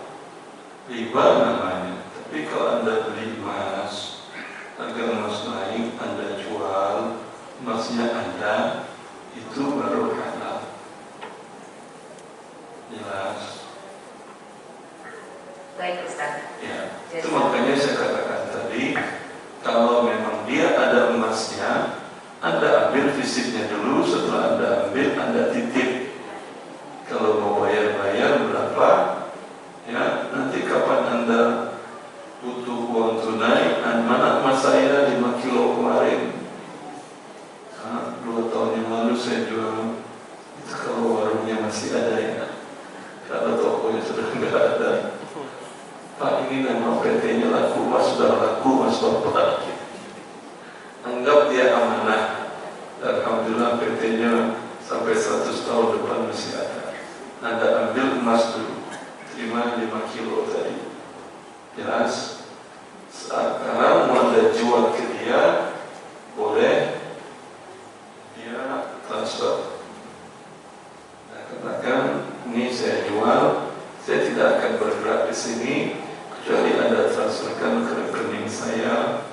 riba namanya. Tapi kalau Anda beli emas, harga emas naik, Anda jual emasnya Anda, itu baru halal. Jelas? Baik Ustaz. Ya, itu makanya saya katakan tadi, kalau memang dia ada emasnya, Anda ambil fisiknya dulu, setelah Anda ambil, Anda titip. Kalau mau bayar berapa, ya nanti kapan Anda butuh uang tunai, Bapak. Anggap dia amanah. Alhamdulillah PT-nya sampai 100 tahun depan masih ada. Anda ambil emas dulu, terima 5 kilo tadi. Jelas? Sekarang mau Anda jual ke dia, boleh dia transfer. Nah, katakan ini saya jual, saya tidak akan bergerak di sini kecuali Anda transferkan ke rekening saya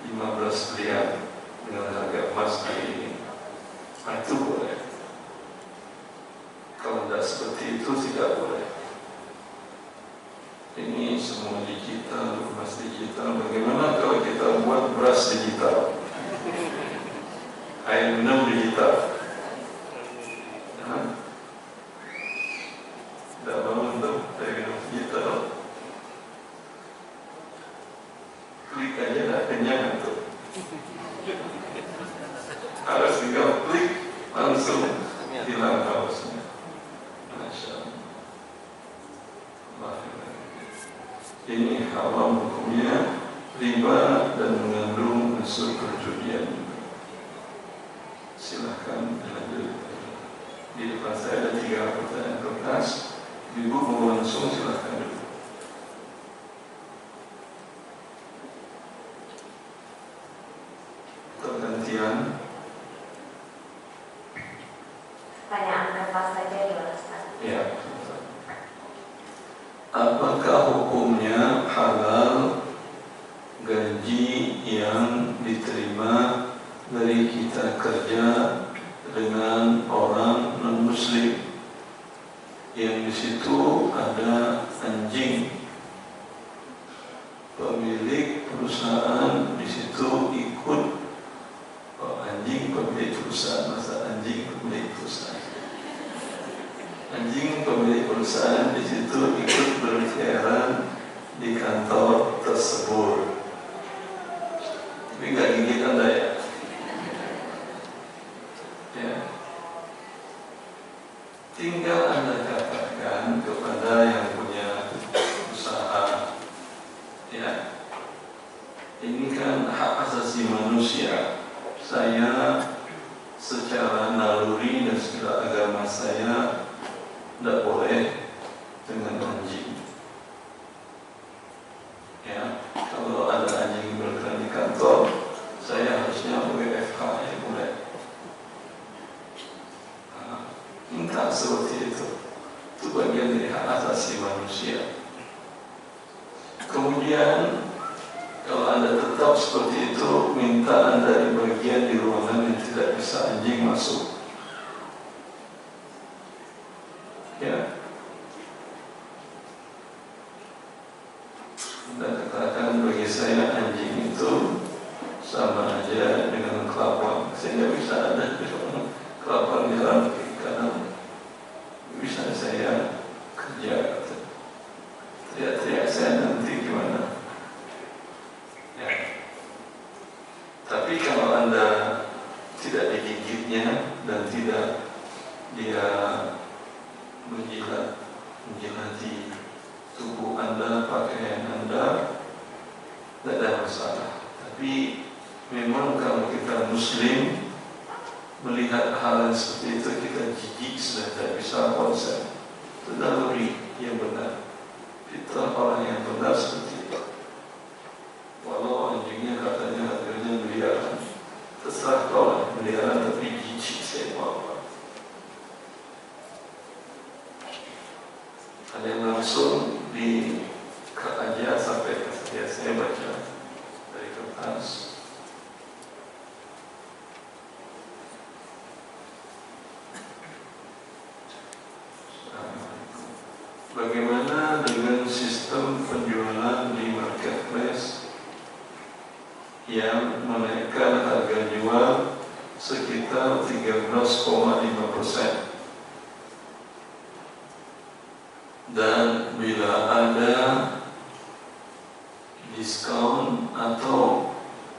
15 miliar dengan harga emas hari ini. Nah, itu boleh. Kalau tidak seperti itu tidak boleh. Ini semua digital, emas digital. Bagaimana kalau kita buat beras digital, air minum digital? Tidak mau untuk air minum digital. Klik aja dah kenyang tuh. Harus tinggal klik langsung hilang hausnya. Masya Allah. Ini haram hukumnya, riba dan mengandung unsur perjudian. Silahkan dilanjut. Di depan saya ada 3 pertanyaan kertas. Ibu mau langsung silahkan dulu. Pergantian. Pertanyaan kertas saja dijelaskan. Ya. Apakah hukumnya halal gaji yang diterima dari kita kerja dengan orang non-muslim yang di situ ada anjing, pemilik perusahaan di situ ikut anjing pemilik perusahaan, masa anjing pemilik perusahaan? Anjing pemilik perusahaan di situ ikut berkeliaran di kantor tersebut. Tapi nggak gigit Anda ya? Ya. Tinggal Anda katakan kepada yang punya usaha, ya, ini kan hak asasi manusia. Saya secara naluri dan secara agama saya tidak boleh dengan anjing. Ya, kalau ada anjing berkeliaran di kantor, saya harusnya WFH ya boleh. Minta seperti itu. Itu bagian dari hak asasi manusia. Kemudian kalau Anda tetap seperti itu, minta Anda di bagian di ruangan yang tidak bisa anjing masuk. Ya, Anda katakan bagi saya anjing itu sama aja dengan kelapang. Saya nggak bisa ada kelapang di dalam kiri kanan. Bisa saya kerja, teriak-teriak saya nanti gimana? Ya. Tapi kalau Anda tidak digigitnya dan tidak dia menjilati tubuh Anda, pakaian Anda, tidak ada masalah. Tapi memang kalau kita Muslim melihat hal yang seperti itu, kita jijik, sudah tidak bisa konsen. Itu naluri yang benar. Fitrah orang yang benar seperti itu. Walau anjingnya katanya harganya miliaran, terserah kau lah miliaran, tapi jijik saya mau apa. Ada yang langsung di-cut aja sampai ya, saya baca dari kertas. Bagaimana dengan sistem penjualan di marketplace yang menaikkan harga jual sekitar 13,5%? Dan bila ada diskon atau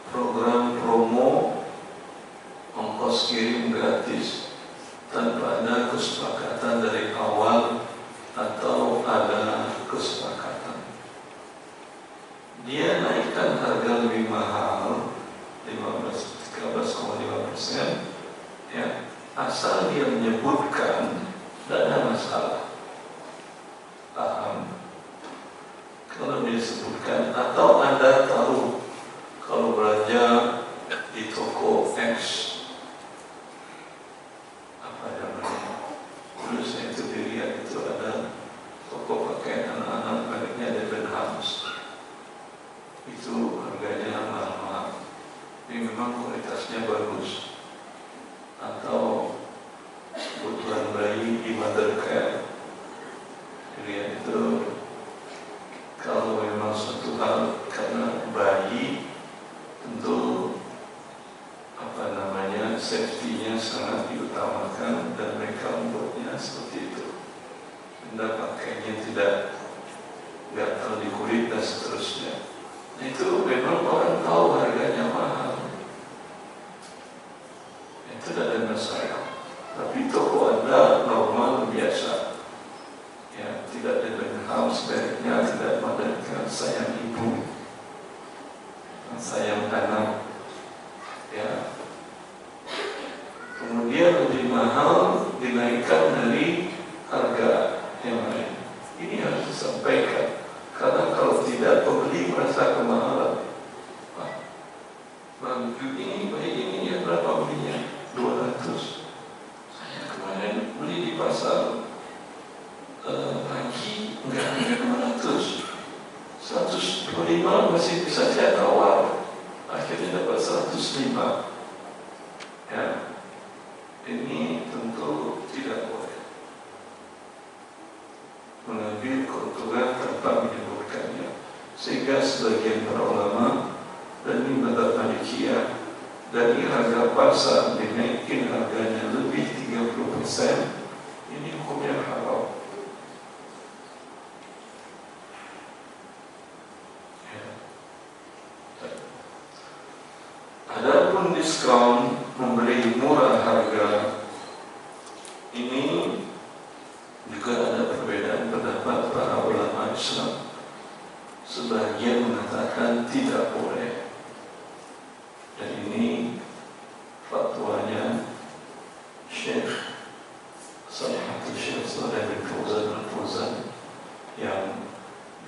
program promo ongkos kirim gratis tanpa ada kesepakatan dari awal atau ada kesepakatan, dia naikkan harga lebih mahal ya, asal dia menyebutkan tidak ada masalah. Paham? Kalau dia sebutkan atau Anda tahu kalau belanja di toko X, apa namanya? Dulu saya itu dilihat itu ada toko pakaian anak-anak, merknya Debenhams. Itu harganya mahal-mahal. Ini memang kualitasnya bagus. Atau kebutuhan bayi di Mothercare. Dilihat itu kalau memang suatu hal karena bayi tentu apa namanya safety-nya sangat diutamakan dan mereka membuatnya seperti itu. Anda pakainya tidak gatal di kulit dan seterusnya. Itu memang orang tahu harganya mahal. Itu tidak ada masalah. Tapi toko Anda normal biasa. Ya, tidak ada Debenhams, mereknya tidak Mothercare, sayang ibu, sayang anak. Ya. Kemudian lebih mahal dinaikkan dari harga yang lain. Ini harus disampaikan. Karena kalau tidak, pembeli merasa kemahalan. Bang, ini bayi ini ya berapa belinya? 200. Saya kemarin beli di pasar pagi enggak ada 200. 125 masih bisa saya tawar. Akhirnya dapat 105. Ya, ini tentu tidak boleh mengambil keuntungan tanpa menyebutkannya. Sehingga sebagian para ulama dan ini mazhab Malikiyah dari harga pasar dinaikin harganya lebih 30%, ini hukumnya haram. Ya. Adapun diskon memberi murah harga, ini juga ada perbedaan pendapat para ulama Islam. Sebagian mengatakan tidak boleh. Dan ini fatwanya Syekh Salahatul Syekh Saleh bin Fauzan Al-Fauzan yang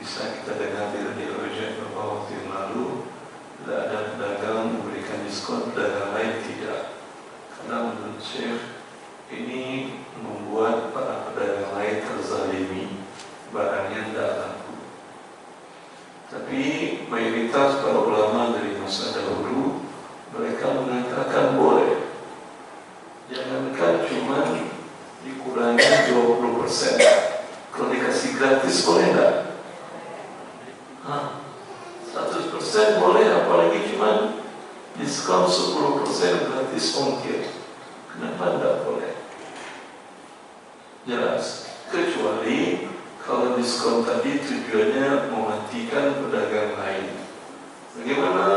bisa kita dengar di radio beberapa waktu yang lalu. Tidak ada pedagang memberikan diskon, pedagang lain tidak. Karena menurut Syekh ini membuat para pedagang lain terzalimi, barangnya tidak laku. Tapi mayoritas para ulama dari masa dahulu mereka mengatakan boleh. Jangankan cuma dikurangi 20%. Kalau dikasih gratis boleh enggak? 100% boleh, apalagi cuma diskon 10% gratis ongkir. Kenapa enggak boleh? Jelas. Kecuali kalau diskon tadi tujuannya mematikan pedagang lain. Bagaimana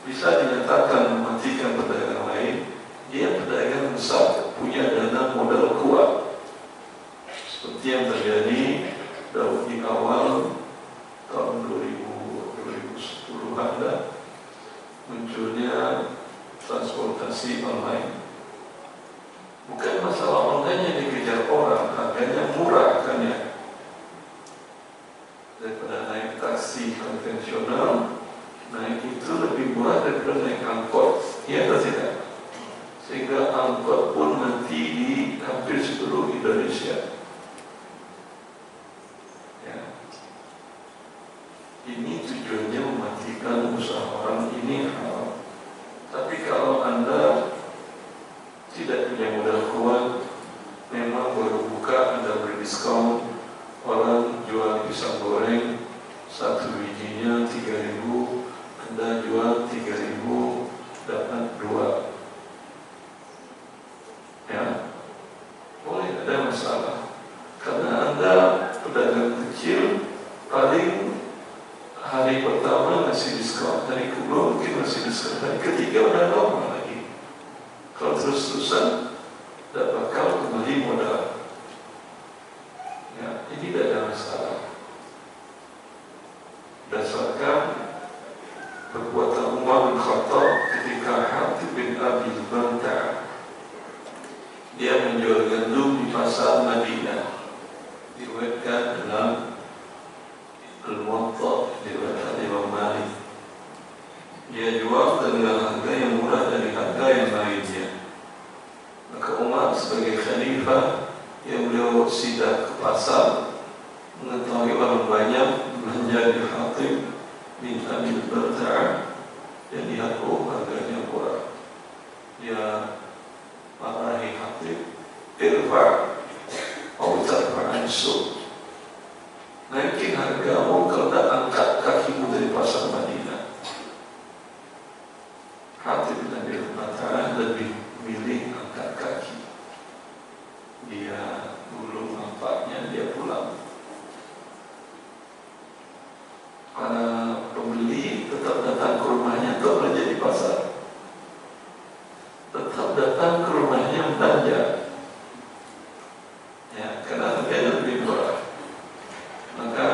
bisa dinyatakan mematikan pedagang lain? Dia pedagang besar, punya dana modal kuat. Seperti yang terjadi di awal tahun 2010 ada munculnya transportasi online. Bukan masalah online yang dikejar orang, harganya murah kan ya. Daripada naik taksi konvensional, naik itu lebih murah daripada naik angkot, iya atau tidak? Sehingga angkot pun mati di hampir seluruh Indonesia. Ya. Ini tujuannya mematikan usaha orang ini haram. Tapi kalau Anda tidak punya modal kuat, memang baru buka Anda beri diskon. Orang jual pisang goreng 1 bijinya 3.000, Anda jual 3.000, dapat 2. Ya, boleh, ada masalah. Karena Anda pedagang kecil, paling hari pertama ngasih diskon, hari kedua mungkin masih diskon, hari ketiga udah normal lagi. Kalau terus-terusan, tidak bakal kembali modal. Ya, ini tidak ada masalah. Berdasarkan perbuatan Umar bin Khattab ketika Hatib bin Abi Balta'i dia jual dengan harga yang murah dari harga yang lainnya. Maka Umar sebagai khalifah yang beliau sidak ke pasar, mengetahui orang banyak belanja di Hatib bin Abi Balta'a, dan lihat harganya murah. Dia marahi Hatib, irfa' atau tarfa'an su', naikin hargamu kalau tak angkat kakimu dari pasar Madinah. Hatib bin Abi Balta'a lebih milih angkat kaki. Dia belum nampaknya dia pulang. Para pembeli tetap datang ke rumahnya untuk belanja di pasar, tetap datang ke rumahnya belanja, ya, karena harganya lebih murah. Maka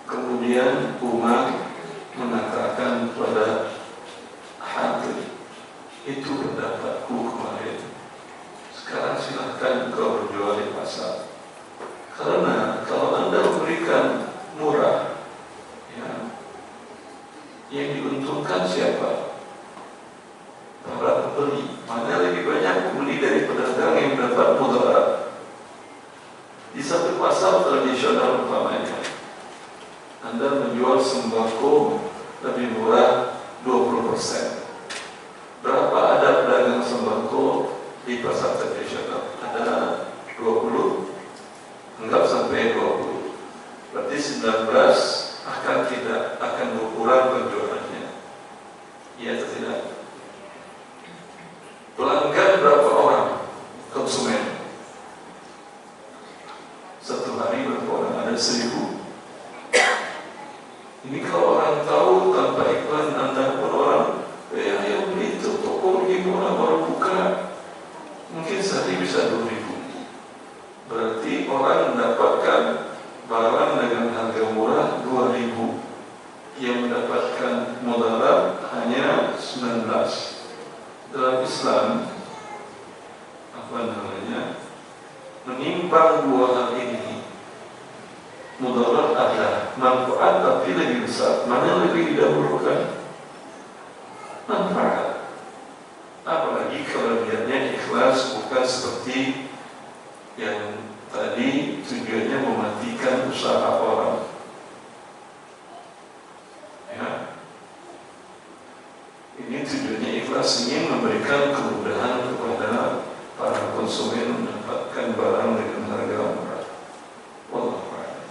kemudian Umar mengatakan kepada Hatib, itu pendapatku kemarin, sekarang silahkan kau berjual di pasar. Karena kalau Anda memberikan murah, ya, yang diuntungkan siapa? Para pembeli. Mana lebih banyak pembeli dari pedagang yang mendapat mudarat. Di satu pasar tradisional umpamanya, Anda menjual sembako lebih murah 20%. Berapa ada pedagang sembako di pasar tradisional? Ada 20, anggap sampai 20. Berarti 19 akan berkurang penjualannya. Iya atau tidak? Pelanggan berapa orang? Konsumen. Satu hari berapa orang? Ada 1000. Ini kalau orang tahu tanpa iklan Anda pun orang, yang beli itu toko lebih murah baru buka, mungkin sehari bisa 2000. Berarti orang mendapatkan barang dengan harga murah 2000, yang mendapatkan mudarat hanya 19. Dalam Islam, menimbang dua hal ini, mudarat ada, manfaat tapi lebih besar. Mana yang lebih didahulukan? Manfaat. Apalagi kalau niatnya ikhlas, bukan seperti yang tadi tujuannya mematikan usaha orang. Ya. Ini tujuannya ikhlas, ingin memberikan kemudahan kepada para konsumen mendapatkan barang dengan harga murah. Wallahu a'lam.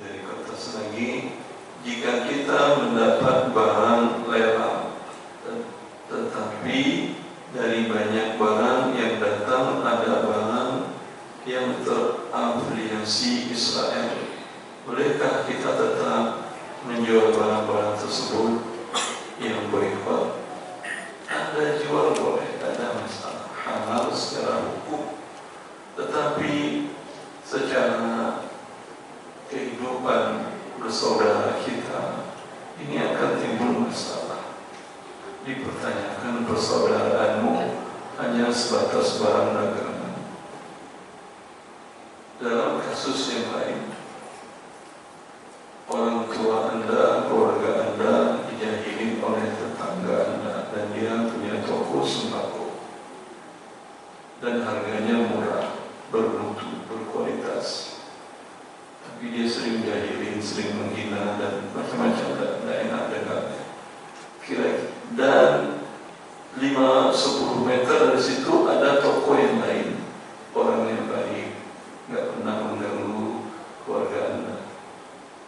Dari kertas lagi, jika kita mendapat barang lelang, tetapi dari banyak barang yang datang ada barang yang terafiliasi Israel, bolehkah kita tetap menjual barang-barang tersebut yang boikot? Anda jual boleh, tidak ada masalah, halal secara hukum. Tetapi secara kehidupan bersaudara kita, ini akan timbul masalah. Dipertanyakan persaudaraanmu hanya sebatas barang dagangan. Dalam kasus yang lain, orang tua Anda, keluarga Anda dijahili oleh tetangga Anda, dan dia punya toko sembako dan harganya murah, bermutu, berkualitas, tapi dia sering jahilin, sering menghina dan macam-macam, tidak enak dengarnya. Dan 5-10 meter dari situ ada toko yang lain, orang yang baik, nggak pernah mengganggu keluarga Anda,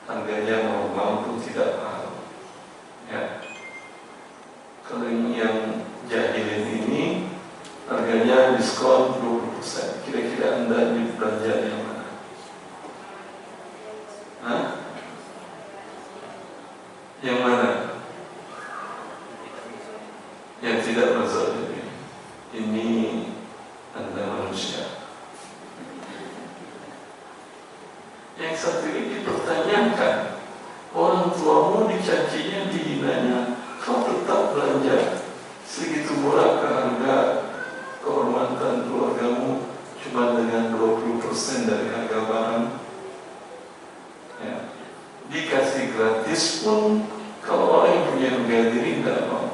harganya normal pun tidak mahal. Ya. Kalau yang jahilin ini harganya diskon 20%, kira-kira Anda belanja yang mana? Hah? Yang mana? Yang tidak menzalimi. Ini Anda manusia. Yang satu ini dipertanyakan, orang tuamu dicacinya, dihinanya, kau tetap belanja segitu murah ke harga kehormatan keluargamu cuma dengan 20% dari harga barang. Ya. dikasih gratis pun kalau orang yang punya harga diri tidak mau.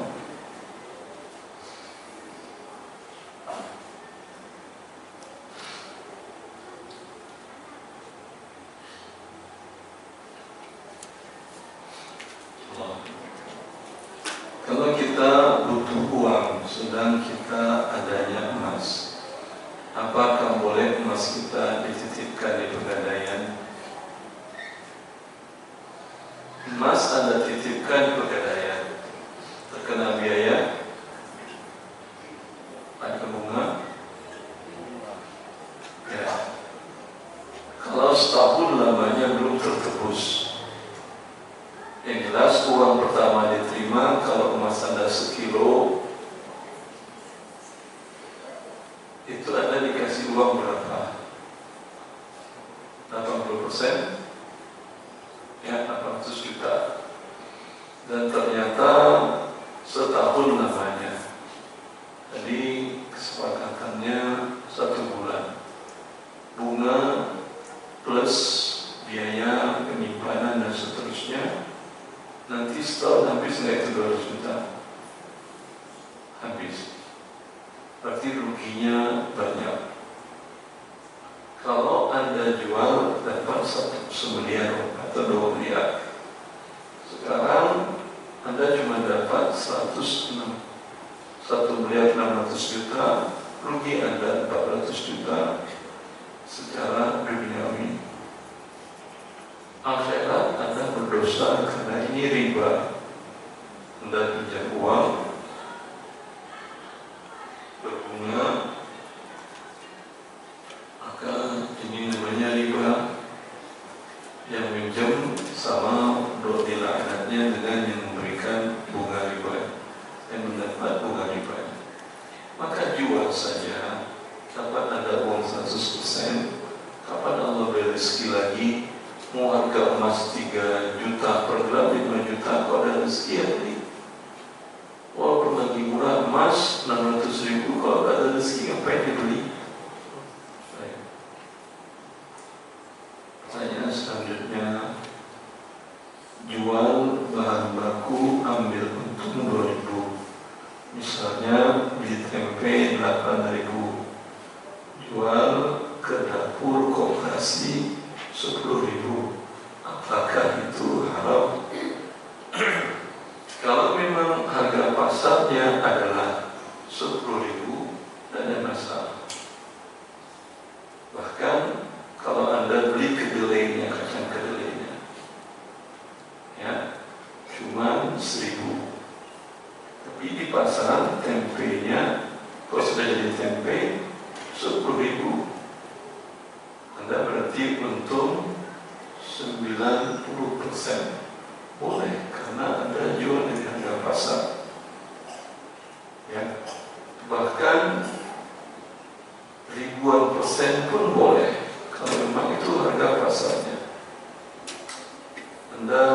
Kalau kita butuh uang, sedang kita adanya emas, apakah boleh emas kita dititipkan di Pegadaian? Emas Anda titipkan di Pegadaian, terkena biaya, ada bunga, ya. Kalau setahun lamanya belum tertebus, yang jelas uang pertama diterima. Kalau emas Anda sekilo, itu Anda dikasih uang berapa? 80%? Ya, 800 juta. Dan ternyata setahun lamanya. Jadi kesepakatannya 1 bulan. Bunga plus biaya penyimpanan dan seterusnya. Nanti setahun habis nggak itu 200 juta? Habis. Berarti ruginya banyak. Kalau Anda jual dapat 1 miliar atau 2 miliar. Sekarang Anda cuma dapat 1 miliar 600 juta, rugi Anda 400 juta secara duniawi. Akhirat Anda berdosa karena ini riba. Anda pinjam uang berbunga, maka ini namanya riba. Yang minjam sama dilaknatnya dengan yang memberikan bunga riba, yang mendapat bunga riba. Maka jual saja, dapat Anda uang 100%. Kapan Allah beri rezeki lagi? Mau harga emas 3 juta per gram, 5 juta, kok ada rezeki ya beli. Walaupun lagi murah emas 600.000, kalau gak ada rezeki ngapain dibeli? Pertanyaan selanjutnya, jual bahan baku ambil untung 2.000. Misalnya beli tempe 8.000, jual ke dapur koperasi 10.000, apakah itu haram? Kalau memang harga pasarnya adalah 10.000, tidak ada masalah. Bahkan kalau Anda beli kedelainya, kacang kedelainya, ya, cuma 1.000, tapi di pasar tempenya, kalau sudah jadi tempe 10.000, Anda berarti untung 90%. Boleh, karena Anda jual di harga pasar. Ya. Bahkan ribuan persen pun boleh, kalau memang itu harga pasarnya. Anda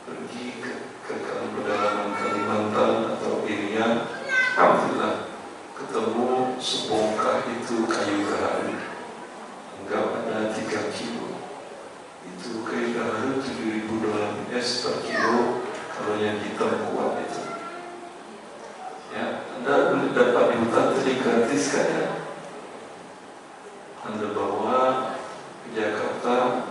pergi ke pedalaman Kalimantan atau Irian, alhamdulillah ketemu sebongkah itu kayu gaharu. Anggap ada 3 kilo. Itu kayu gaharu $7.000 per kilo, kalau yang hitam kuat itu. Ya, Anda dapat di hutan tadi gratis kan ya? Anda bawa ke Jakarta,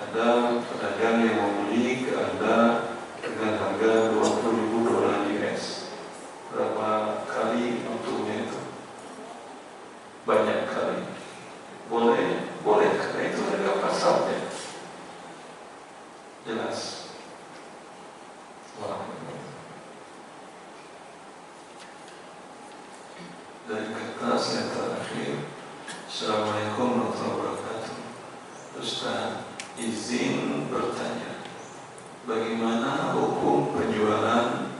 ada pedagang yang mau beli ke Anda dengan harga $20.000. Berapa kali untungnya itu? Banyak kali. Boleh, karena itu harga pasarnya. Jelas. Wah. Dari kertas yang terakhir, Assalamualaikum warahmatullahi wabarakatuh. Ustaz, izin bertanya, bagaimana hukum penjualan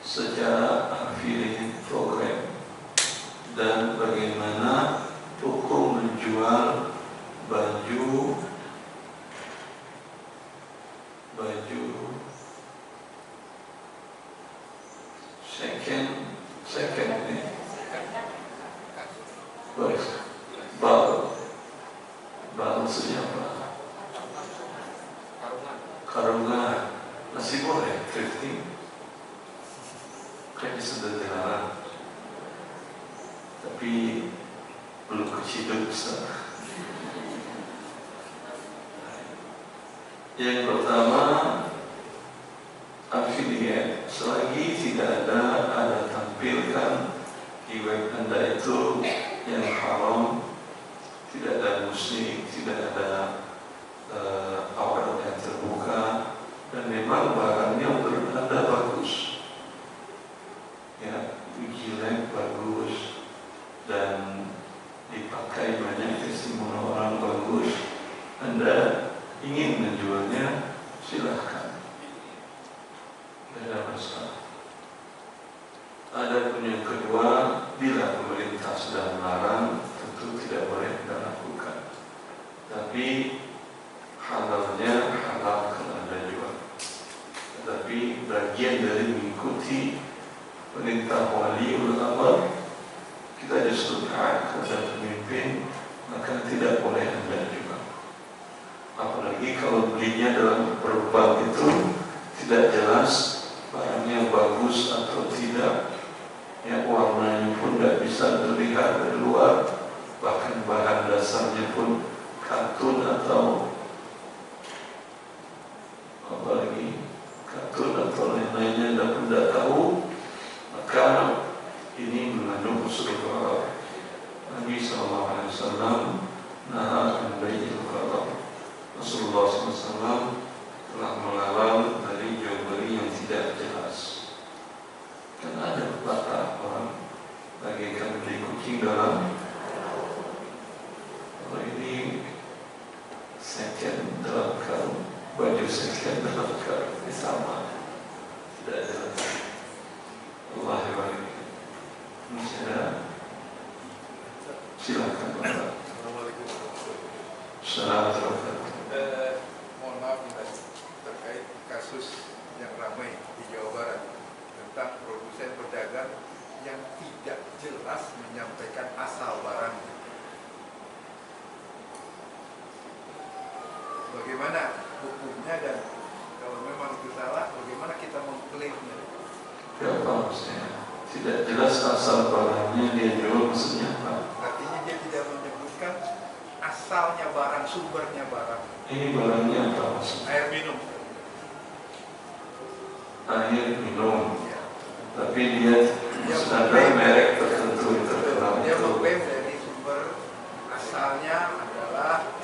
secara affiliate program, dan bagaimana hukum menjual baju second ini, bal maksudnya apa? masih boleh thrifting, kan sudah dilarang, tapi belum keciduk Ustaz. Yang pertama, affiliate, selagi tidak ada tampilkan di web Anda itu yang haram, tidak ada musik, tidak ada awal yang terbuka, dan memang barangnya menurut Anda bagus, ya, jelek bagus, dan dipakai banyak testimoni orang bagus, Anda ingin menjualnya, silahkan, tidak ada masalah. Ada pun yang kedua, bila pemerintah sudah melarang, tentu tidak boleh kita lakukan. Tapi halalnya halal kalau Anda jual. Tetapi bagian dari mengikuti perintah waliul amr, kita justru taat kepada pemimpin, maka tidak boleh Anda jual. Apalagi kalau belinya dalam berbank itu tidak jelas barangnya bagus atau tidak, ya, warnanya pun tidak bisa terlihat dari luar, bahkan bahan dasarnya pun katun atau apalagi katun atau lain-lainnya Anda pun tidak tahu, maka ini mengandung unsur gharar. Nabi SAW naha an bai'il gharar. Rasulullah SAW telah melarang dari jual beli yang tidak jelas. Kan ada pepatah orang bagaikan beli kucing dalam, kalau ini second dalam karung, baju second dalam karung, ini sama, tidak jelas. Allah Akbar. Masih ada? Silakan Bapak. Assalamualaikum. Mohon maaf terkait kasus yang ramai di Jawa Barat tentang produsen pedagang yang tidak jelas menyampaikan asal barang. Bagaimana hukumnya, dan kalau memang itu salah, bagaimana kita mengklaimnya? Ya Pak, tidak jelas asal barangnya dia jual, maksudnya apa? Artinya dia tidak menyebutkan asalnya barang, sumbernya barang. Ini barangnya apa maksudnya? Air minum. Air minum. Ya. Tapi dia ada merek tertentu yang terkenal. Dia mengklaim dari sumber asalnya adalah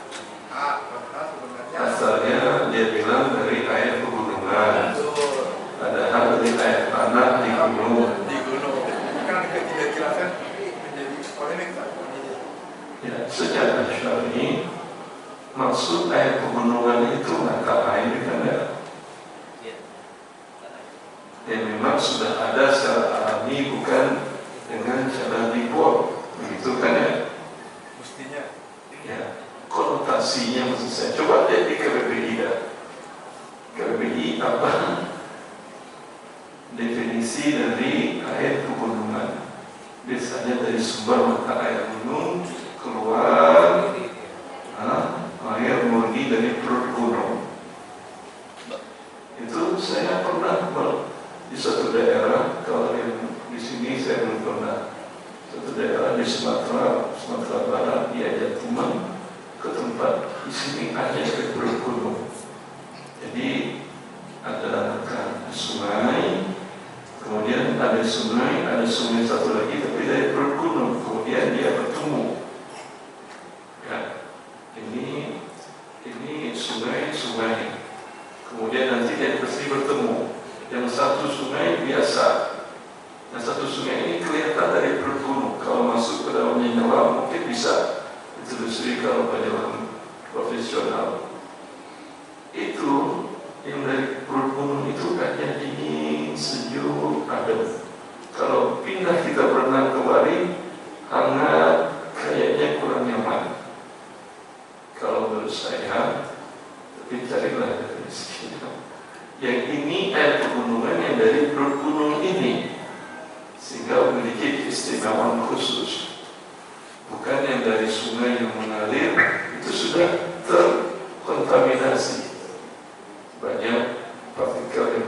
A, padahal sebenarnya Asalnya dia bilang dari air pegunungan. betul. Padahal dari air tanah di gunung. Di gunung. Kan ketidakjelasan menjadi polemik Pak. Ya, secara syar'i maksud air pegunungan itu mata air kan ya? Ya memang sudah ada secara alami, bukan dengan cara dibuat, begitu kan ya? Mestinya. Ya, konotasinya maksud saya. Coba lihat di KBBI dah. KBBI apa? Definisi dari air pegunungan. Biasanya dari sumber mata air gunung keluar air murni dari perut gunung. Itu saya pernah di suatu daerah, kalau yang di sini saya belum pernah. Suatu daerah di Sumatera Barat, diajak teman ke tempat di sini ada dari perut gunung. Jadi ada sungai, kemudian ada sungai satu lagi tapi dari perut gunung, kemudian dia bertemu. Ya, ini sungai, kemudian nanti dia pasti bertemu. Yang satu sungai biasa, yang satu sungai ini kelihatan dari perut gunung. Kalau masuk ke dalamnya nyelam mungkin bisa ditelusuri kalau penyelam profesional. Itu yang dari perut gunung itu kayaknya dingin, sejuk, adem. Kalau pindah kita berenang kembali, hangat, kayaknya kurang nyaman. Kalau menurut saya, tapi carilah definisinya. Yang ini air pegunungan yang dari perut gunung ini, sehingga memiliki keistimewaan khusus. Bukan yang dari sungai yang mengalir, itu sudah terkontaminasi. Banyak partikel yang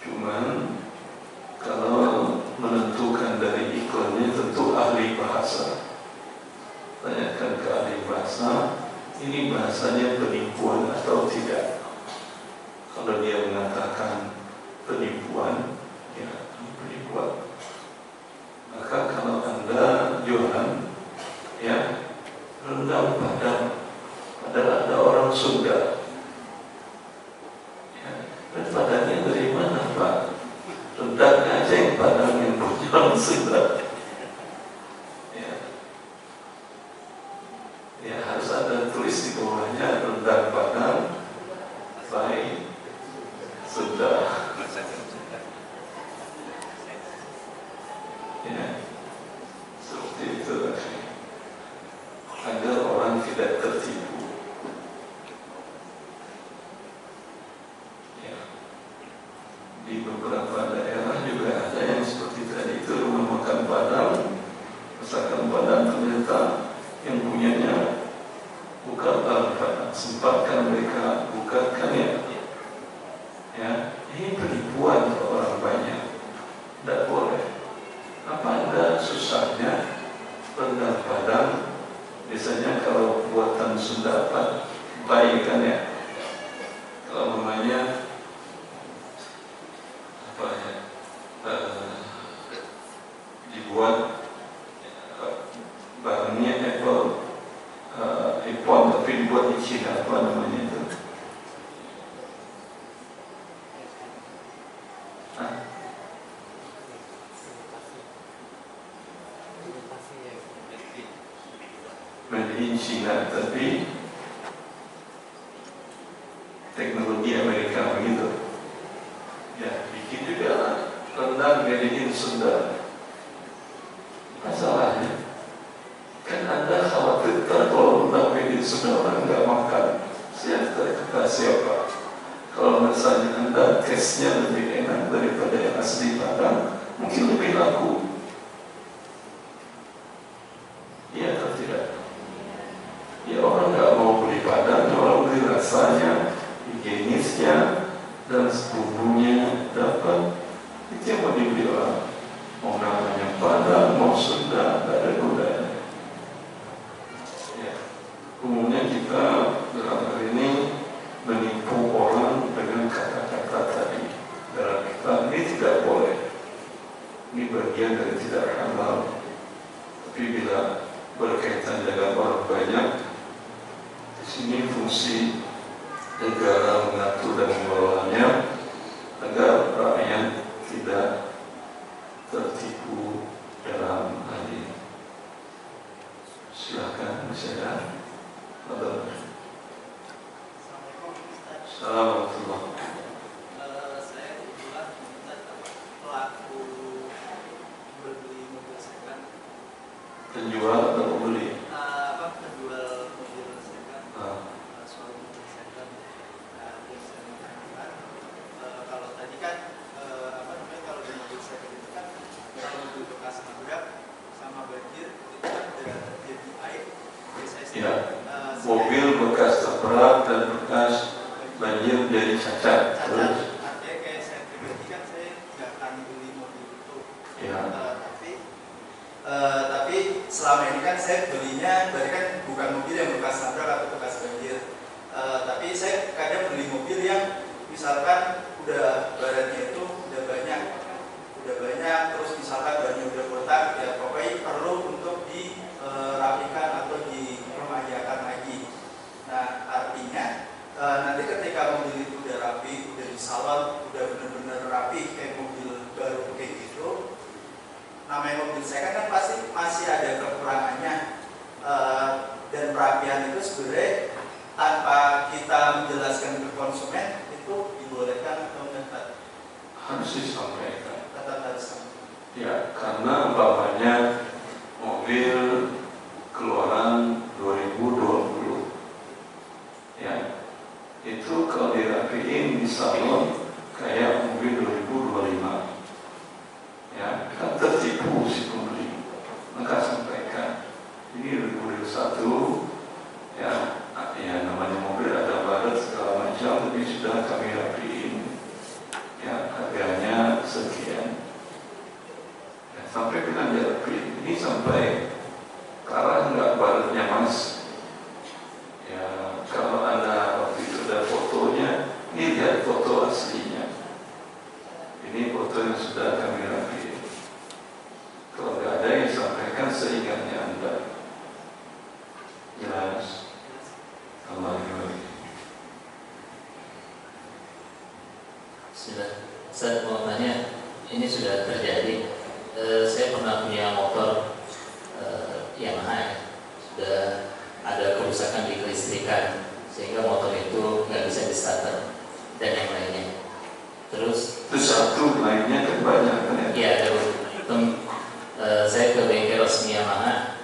Cuman kalau menentukan dari iklannya tentu ahli bahasa. Tanyakan ke ahli bahasa, ini bahasanya penipuan atau tidak. Kalau dia mengatakan penipuan, ya ini penipuan. Maka kalau Anda jualan, ya rendang Padang, padahal ada orang Sunda. Ya, dan Padangnya dari mana Pak? Rendangnya aja yang Padang yang punya orang Sunda. Ya harus ada tulis di bawahnya rendang Padang by Sunda. Ya, seperti itu agar orang tidak tertipu. Ya. Di beberapa daerah juga ada yang seperti tadi itu, rumah makan Padang, masakan Padang, ternyata yang punyanya bukan orang Padang. Sempatkan mereka bukakan ya, ini penipuan ke orang banyak, tidak boleh. Apa ada susahnya rendang Padang? Biasanya kalau buatan Sunda baik kan ya, kalau namanya apa ya, dibuat barangnya import tapi dibuat di Cina, apa namanya itu? Made in China tapi teknologi Amerika begitu. Ya, bikin juga lah rendang made in Sunda. Masalahnya kan Anda khawatir kalau rendang made in Sunda orang nggak makan. Kata siapa? Kalau misalnya Anda taste-nya lebih enak daripada yang asli Padang, mungkin lebih laku. Iya atau tidak? Ya orang nggak mau beli Padang, orang beli rasanya, higienisnya, dan bumbunya dapat. Itu yang mau dibeli orang. Mau namanya Padang, mau Sunda, nggak ada gunanya. Ya. Umumnya kita dalam hal ini menipu orang dengan kata-kata tadi. Dalam Islam ini tidak boleh. Ini bagian dari tidak halal. Tapi bila berkaitan dengan orang banyak, di sini fungsi negara mengatur dan mengelolanya agar rakyat tidak tertipu dalam hal ini. Silakan saya. Assalamualaikum. Saya kebetulan pelaku berbeli mobil second. Penjual atau pembeli? Penjual mobil second, soal mobil second. Terus saya mengatakan, kalau tadi kan kalau di mobil second itu kan kalau mobil bekas nabrak sama banjir itu kan udah jadi air. Ya, mobil bekas terberat dan bekas banjir jadi cacat. Terus? Artinya kayak saya pribadi kan saya nggak akan beli mobil itu. Ya. Tapi selama ini kan saya belinya berarti kan bukan mobil yang bekas nabrak atau bekas banjir. Tapi saya kadang beli mobil yang misalkan udah barannya itu udah banyak, terus misalkan bannya udah kotak, ya pokoknya perlu untuk dirapikan atau diremajakan lagi. Nah artinya nanti ketika mobil itu udah rapi, udah di salon, udah bener-bener rapi kayak mobil baru kayak gitu, namanya mobil second kan pasti masih ada kekurangannya, dan perapian itu sebenarnya tanpa kita menjelaskan ke konsumen itu dibolehkan atau enggak? Harus disampaikan. Tetap harus disampaikan. Ya, karena umpamanya mobil keluaran 2020, ya, itu kalau dirapiin di salon kayak mobil 2025. Ya, kan tertipu si pembeli. Maka sampaikan ini 2021, ya namanya mobil ada baret segala macam, tapi sudah kami rapiin. Ya, harganya sekian. Ya, sampai bilang dia ini sampai ke arah nggak baratnya mas. Ya kalau Anda waktu itu ada fotonya, ini lihat foto aslinya. Ini foto yang sudah kami rapi. Kalau nggak ada yang sampaikan seingatnya Anda. Jelas. Allah Akbar. Sudah, saya mau tanya, ini sudah terjadi. Saya pernah punya motor Yamaha ya. Sudah ada kerusakan di kelistrikan sehingga motor itu nggak bisa di starter dan yang lainnya. Terus Itu satu, lainnya kan banyak kan ya? iya, saya ke bengkel resmi Yamaha.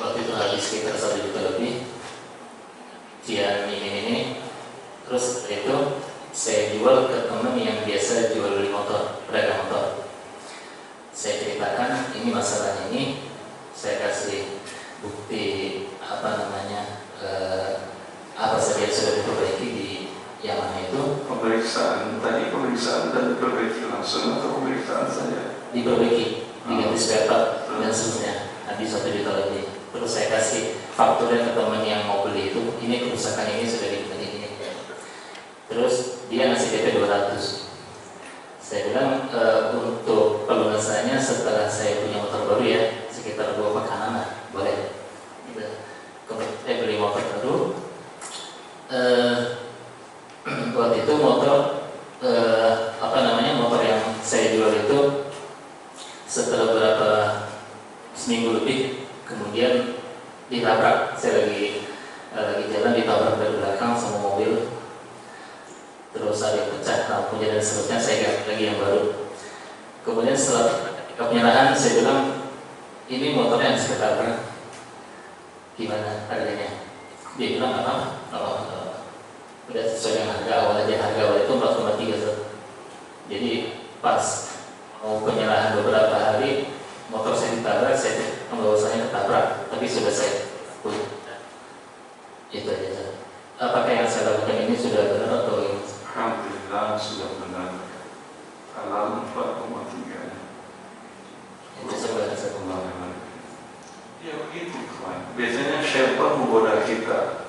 Waktu itu habis sekitar 1 juta lebih. Dia ini. Terus itu saya jual ke teman yang biasa jual beli motor, pedagang motor. Saya ceritakan ini masalah ini, saya kasih bukti apa saja yang sudah diperbaiki di Yamaha itu. Pemeriksaan dan diperbaiki langsung atau pemeriksaan saja? Diperbaiki, diganti spare part dan seterusnya, habis 1 juta lebih. Terus saya kasih fakturnya ke teman yang mau beli itu, ini kerusakan ini sudah diganti ini. Terus dia ngasih DP 200. Saya bilang untuk pelunasannya setelah saya punya motor baru ya, sekitar 2 pekanan lah, boleh. Beli motor baru. Waktu itu motor motor yang saya jual itu setelah seminggu lebih kemudian ditabrak. Saya lagi jalan, ditabrak dari belakang sama mobil. Terus ada yang pecah lampunya dan seterusnya. Saya ganti lagi yang baru. Kemudian setelah penyerahan saya bilang, ini motornya habis ketabrak, gimana harganya? Dia bilang nggak apa-apa, udah sesuai dengan harga awal aja. Harga awal itu 4,3. Jadi pas mau penyerahan beberapa hari, motor saya ditabrak, saya bahwasanya ketabrak, tapi sudah saya punya. Itu aja. Apakah yang saya lakukan ini sudah benar atau ini? Alhamdulillah sudah benar. Halal 4,3. Itu sebenarnya Allah. Ya begitu kawan. Biasanya syaitan menggoda kita.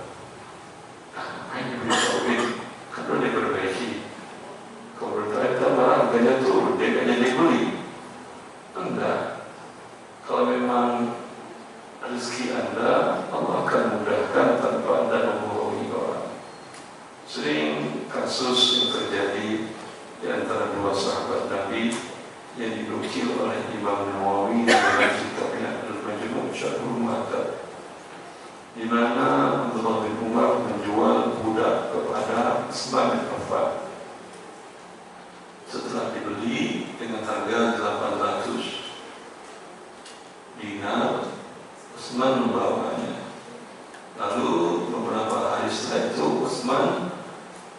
Hanya beli kalau diperbaiki. Kalau berkata barang harganya turun, dia nggak jadi beli. Enggak. Kalau memang rezeki Anda, Allah akan mudahkan tanpa Anda membohongi orang. Sering kasus yang terjadi di antara 2 sahabat Nabi yang dinukil oleh Imam Nawawi dalam kitabnya Al-Majmu' Syarhul Muhadzab, di mana Abdullah bin Umar menjual budak kepada Utsman bin Affan. Setelah dibeli dengan harga 800 dinar, Utsman membawanya. Lalu beberapa hari setelah itu Utsman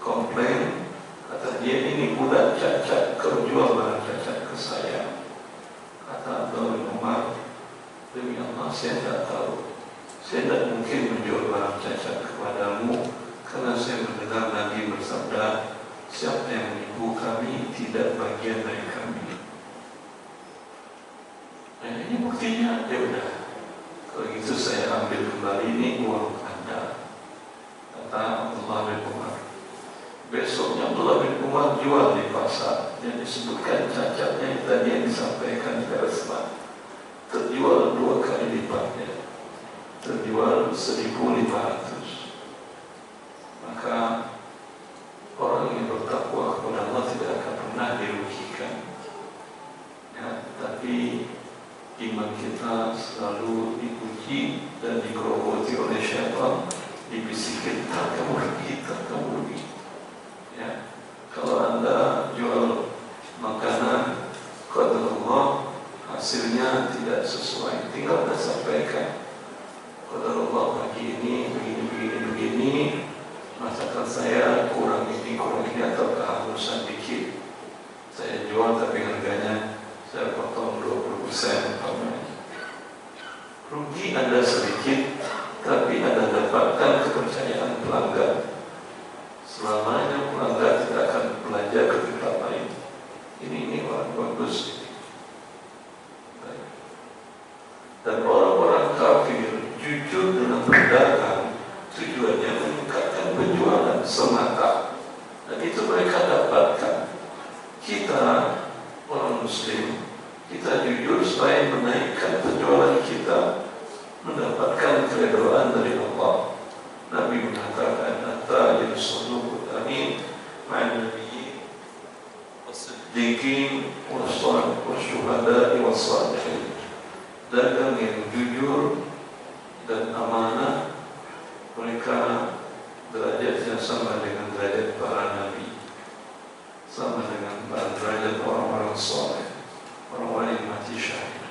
komplain, kata dia, ini budak cacat, kau jual barang cacat ke saya. Kata Abdullah bin Umar, demi Allah saya tidak tahu, saya tidak mungkin menjual barang cacat kepadamu, karena saya mendengar Nabi bersabda, siapa yang menipu kami tidak bagian dari kami. Nah ini buktinya. Ya udah, kalau gitu saya ambil kembali ini uang Anda, kata Abdullah bin Umar. Besoknya Abdullah bin Umar jual di pasar yang disebutkan cacatnya yang tadi yang disampaikan ke Utsman, terjual 2 kali lipatnya, terjual 1.500. Maka orang yang bertakwa kepada Allah tidak akan pernah dirugikan ya, tapi iman kita selalu diuji dan digerogoti oleh syaitan, dibisikin, kamu rugi, kamu rugi. Ya, kalau Anda jual makanan qadarullah, hasilnya tidak sesuai, tinggal Anda sampaikan, qadarullah pagi ini begini, masakan saya kurang ini atau kehalusan dikit, saya jual tapi harganya saya potong 20%. Rugi Anda sedikit, tapi Anda dapatkan kepercayaan pelanggan. Selamanya pelanggan tidak akan belajar ke tempat lain. kita orang Muslim, kita jujur supaya menaikkan penjualan kita, mendapatkan keridhaan dari Allah. Nabi mengatakan, "At-tajir as-saduq al-amin ma'an nabiyyin was-siddiqin was-syuhada'i was-salihin." Dagang yang jujur dan amanah, mereka derajatnya sama dengan derajat para nabi, sama dengan derajat orang-orang saleh, orang-orang yang mati syahid.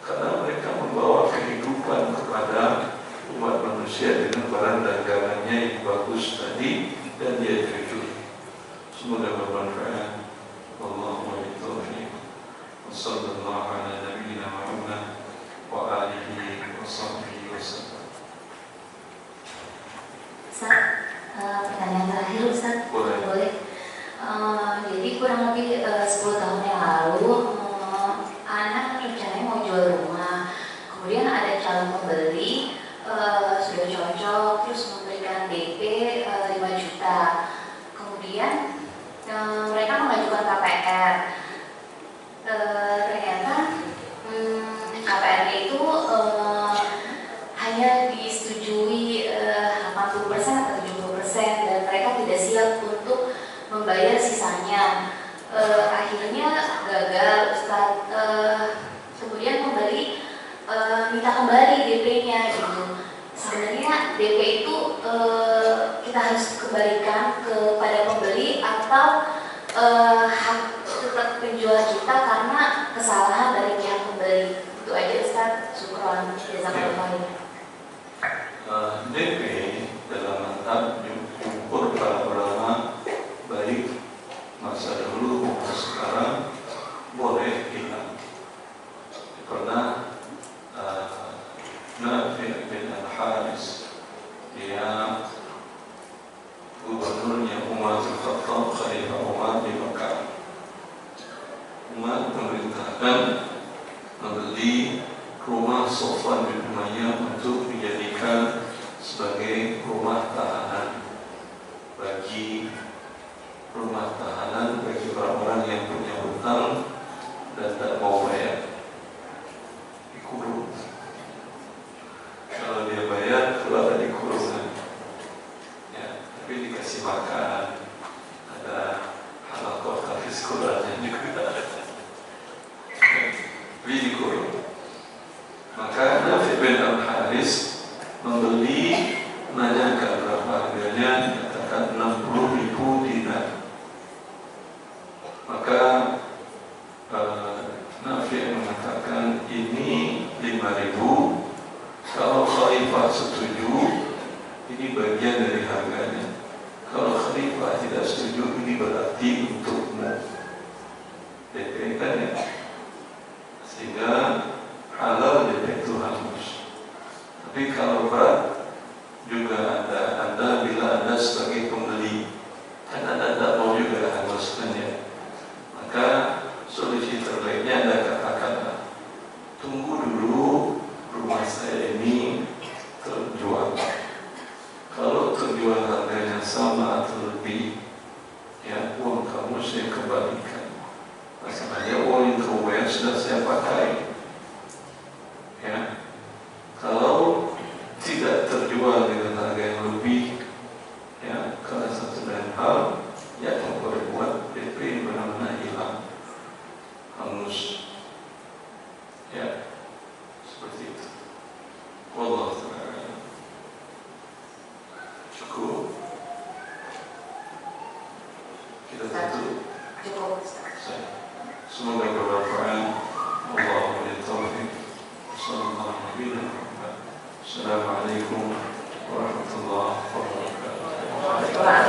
Karena mereka membawa kehidupan kepada umat manusia dengan barang dagangannya yang bagus tadi, dan dia jujur. Semoga bermanfaat. Wallahu a'lam. Wassallallahu ala nabiyyina Muhammad wa alihi wa sahbihi wasallam. Ustaz, pertanyaan terakhir Ustaz, boleh? Jadi kurang lebih 10 tahun yang lalu, anak rencananya mau jual rumah, kemudian ada calon pembeli, sudah cocok, terus memberikan DP 5 juta, kemudian mereka mengajukan KPR. Ternyata KPR-nya itu hanya disetujui 80% atau 70%, dan mereka tidak siap untuk membayar sisanya. Akhirnya gagal Ustaz. Kemudian pembeli minta kembali DP-nya gitu. Sebenarnya DP itu kita harus kembalikan kepada pembeli atau hak tetap penjual kita karena kesalahan dari pihak pembeli. Itu aja Ustaz. Syukron. Jazakallahu. DP dalam mantap diukur para ulama, baik masa dulu maupun sekarang, boleh hilang. Pernah Nafi' bin Al-Haris, dia gubernurnya Umar bin Khattab, Khalifah Umar di Mekah. Umar memerintahkan membeli rumah Sofwan bin Umayyah untuk dijadikan sebagai rumah tahanan bagi orang-orang yang punya hutang dan tak mau bayar, dikurung. Kalau dia bayar, keluar dari kurungan, ya, tapi dikasih makan, ada halaqah hafiz Qur'annya juga, tapi dikurung. Maka Nafi' bin Al-Haris membeli, menanyakan berapa harganya, katakan 60.000 dinar. Maka Nafi' mengatakan ini 5.000. Kalau khalifah setuju, ini bagian dari harganya. Kalau khalifah tidak setuju, ini berarti untukmu. DP kan ya. Sehingga halal DP itu hangus. Tapi kalau berat, juga Anda bila Anda sebagai pembeli, kan Anda tidak mau juga hanguskannya. Maka solusi terbaiknya Anda katakanlah, tunggu dulu rumah saya ini terjual. Kalau terjual harganya sama atau lebih, ya uang kamu saya kembalikan. Masalahnya uang yang kamu bayar sudah saya pakai. Ya, kalau tidak terjual dengan harga yang lebih, ya karena satu dan hal, ya yang boleh buat DP benar-benar hilang, hangus, ya seperti itu. Wallahu ta'ala. Cukup. Kita tutup. Cukup. Semoga bermanfaat. Allahumma taufiq. Assalamualaikum warahmatullahi wabarakatuh.